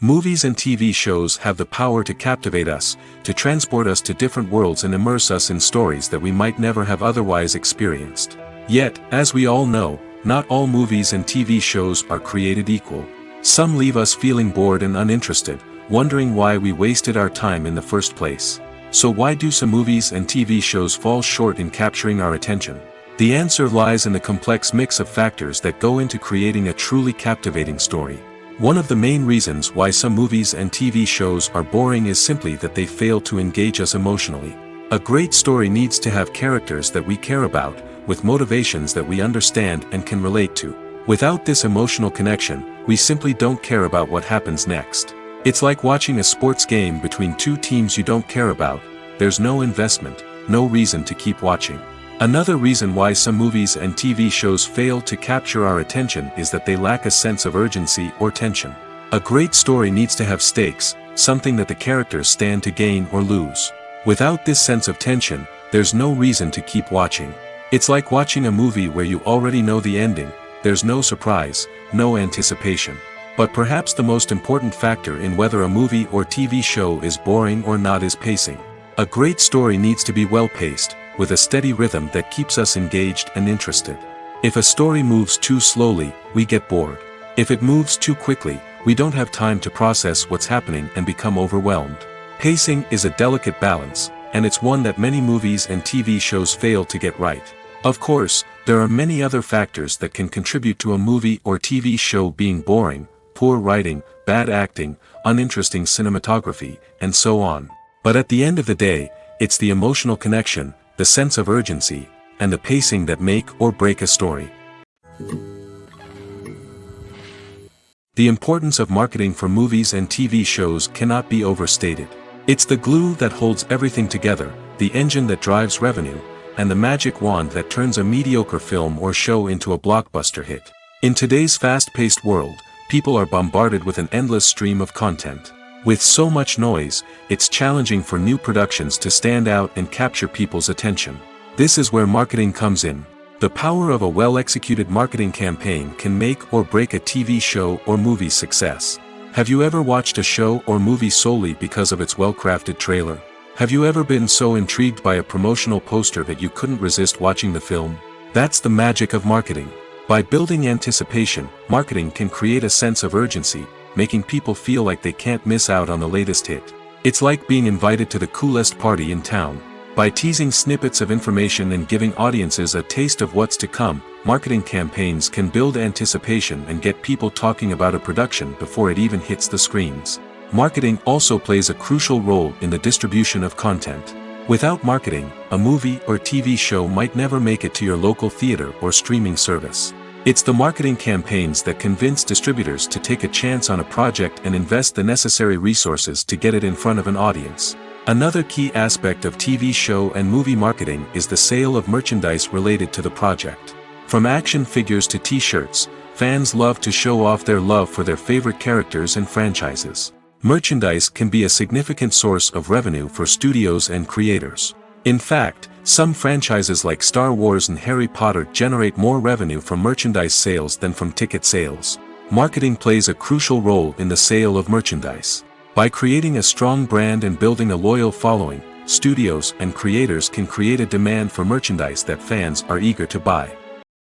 Movies and TV shows have the power to captivate us, to transport us to different worlds and immerse us in stories that we might never have otherwise experienced. Yet, as we all know, not all movies and TV shows are created equal. Some leave us feeling bored and uninterested, wondering why we wasted our time in the first place. So why do some movies and TV shows fall short in capturing our attention? The answer lies in the complex mix of factors that go into creating a truly captivating story. One of the main reasons why some movies and TV shows are boring is simply that they fail to engage us emotionally. A great story needs to have characters that we care about, with motivations that we understand and can relate to. Without this emotional connection, we simply don't care about what happens next. It's like watching a sports game between two teams you don't care about. There's no investment, no reason to keep watching. Another reason why some movies and TV shows fail to capture our attention is that they lack a sense of urgency or tension. A great story needs to have stakes, something that the characters stand to gain or lose. Without this sense of tension, there's no reason to keep watching. It's like watching a movie where you already know the ending, there's no surprise, no anticipation. But perhaps the most important factor in whether a movie or TV show is boring or not is pacing. A great story needs to be well-paced, with a steady rhythm that keeps us engaged and interested. If a story moves too slowly, we get bored. If it moves too quickly, we don't have time to process what's happening and become overwhelmed. Pacing is a delicate balance, and it's one that many movies and TV shows fail to get right. Of course, there are many other factors that can contribute to a movie or TV show being boring: poor writing, bad acting, uninteresting cinematography, and so on. But at the end of the day, it's the emotional connection, the sense of urgency, and the pacing that make or break a story. The importance of marketing for movies and TV shows cannot be overstated. It's the glue that holds everything together, the engine that drives revenue, and the magic wand that turns a mediocre film or show into a blockbuster hit. In today's fast-paced world, people are bombarded with an endless stream of content. With so much noise, it's challenging for new productions to stand out and capture people's attention. This is where marketing comes in. The power of a well-executed marketing campaign can make or break a TV show or movie's success. Have you ever watched a show or movie solely because of its well-crafted trailer? Have you ever been so intrigued by a promotional poster that you couldn't resist watching the film? That's the magic of marketing. By building anticipation, marketing can create a sense of urgency, making people feel like they can't miss out on the latest hit. It's like being invited to the coolest party in town. By teasing snippets of information and giving audiences a taste of what's to come, marketing campaigns can build anticipation and get people talking about a production before it even hits the screens. Marketing also plays a crucial role in the distribution of content. Without marketing, a movie or TV show might never make it to your local theater or streaming service. It's the marketing campaigns that convince distributors to take a chance on a project and invest the necessary resources to get it in front of an audience. Another key aspect of TV show and movie marketing is the sale of merchandise related to the project. From action figures to t-shirts, fans love to show off their love for their favorite characters and franchises. Merchandise can be a significant source of revenue for studios and creators. In fact, some franchises like Star Wars and Harry Potter generate more revenue from merchandise sales than from ticket sales. Marketing plays a crucial role in the sale of merchandise. By creating a strong brand and building a loyal following, studios and creators can create a demand for merchandise that fans are eager to buy.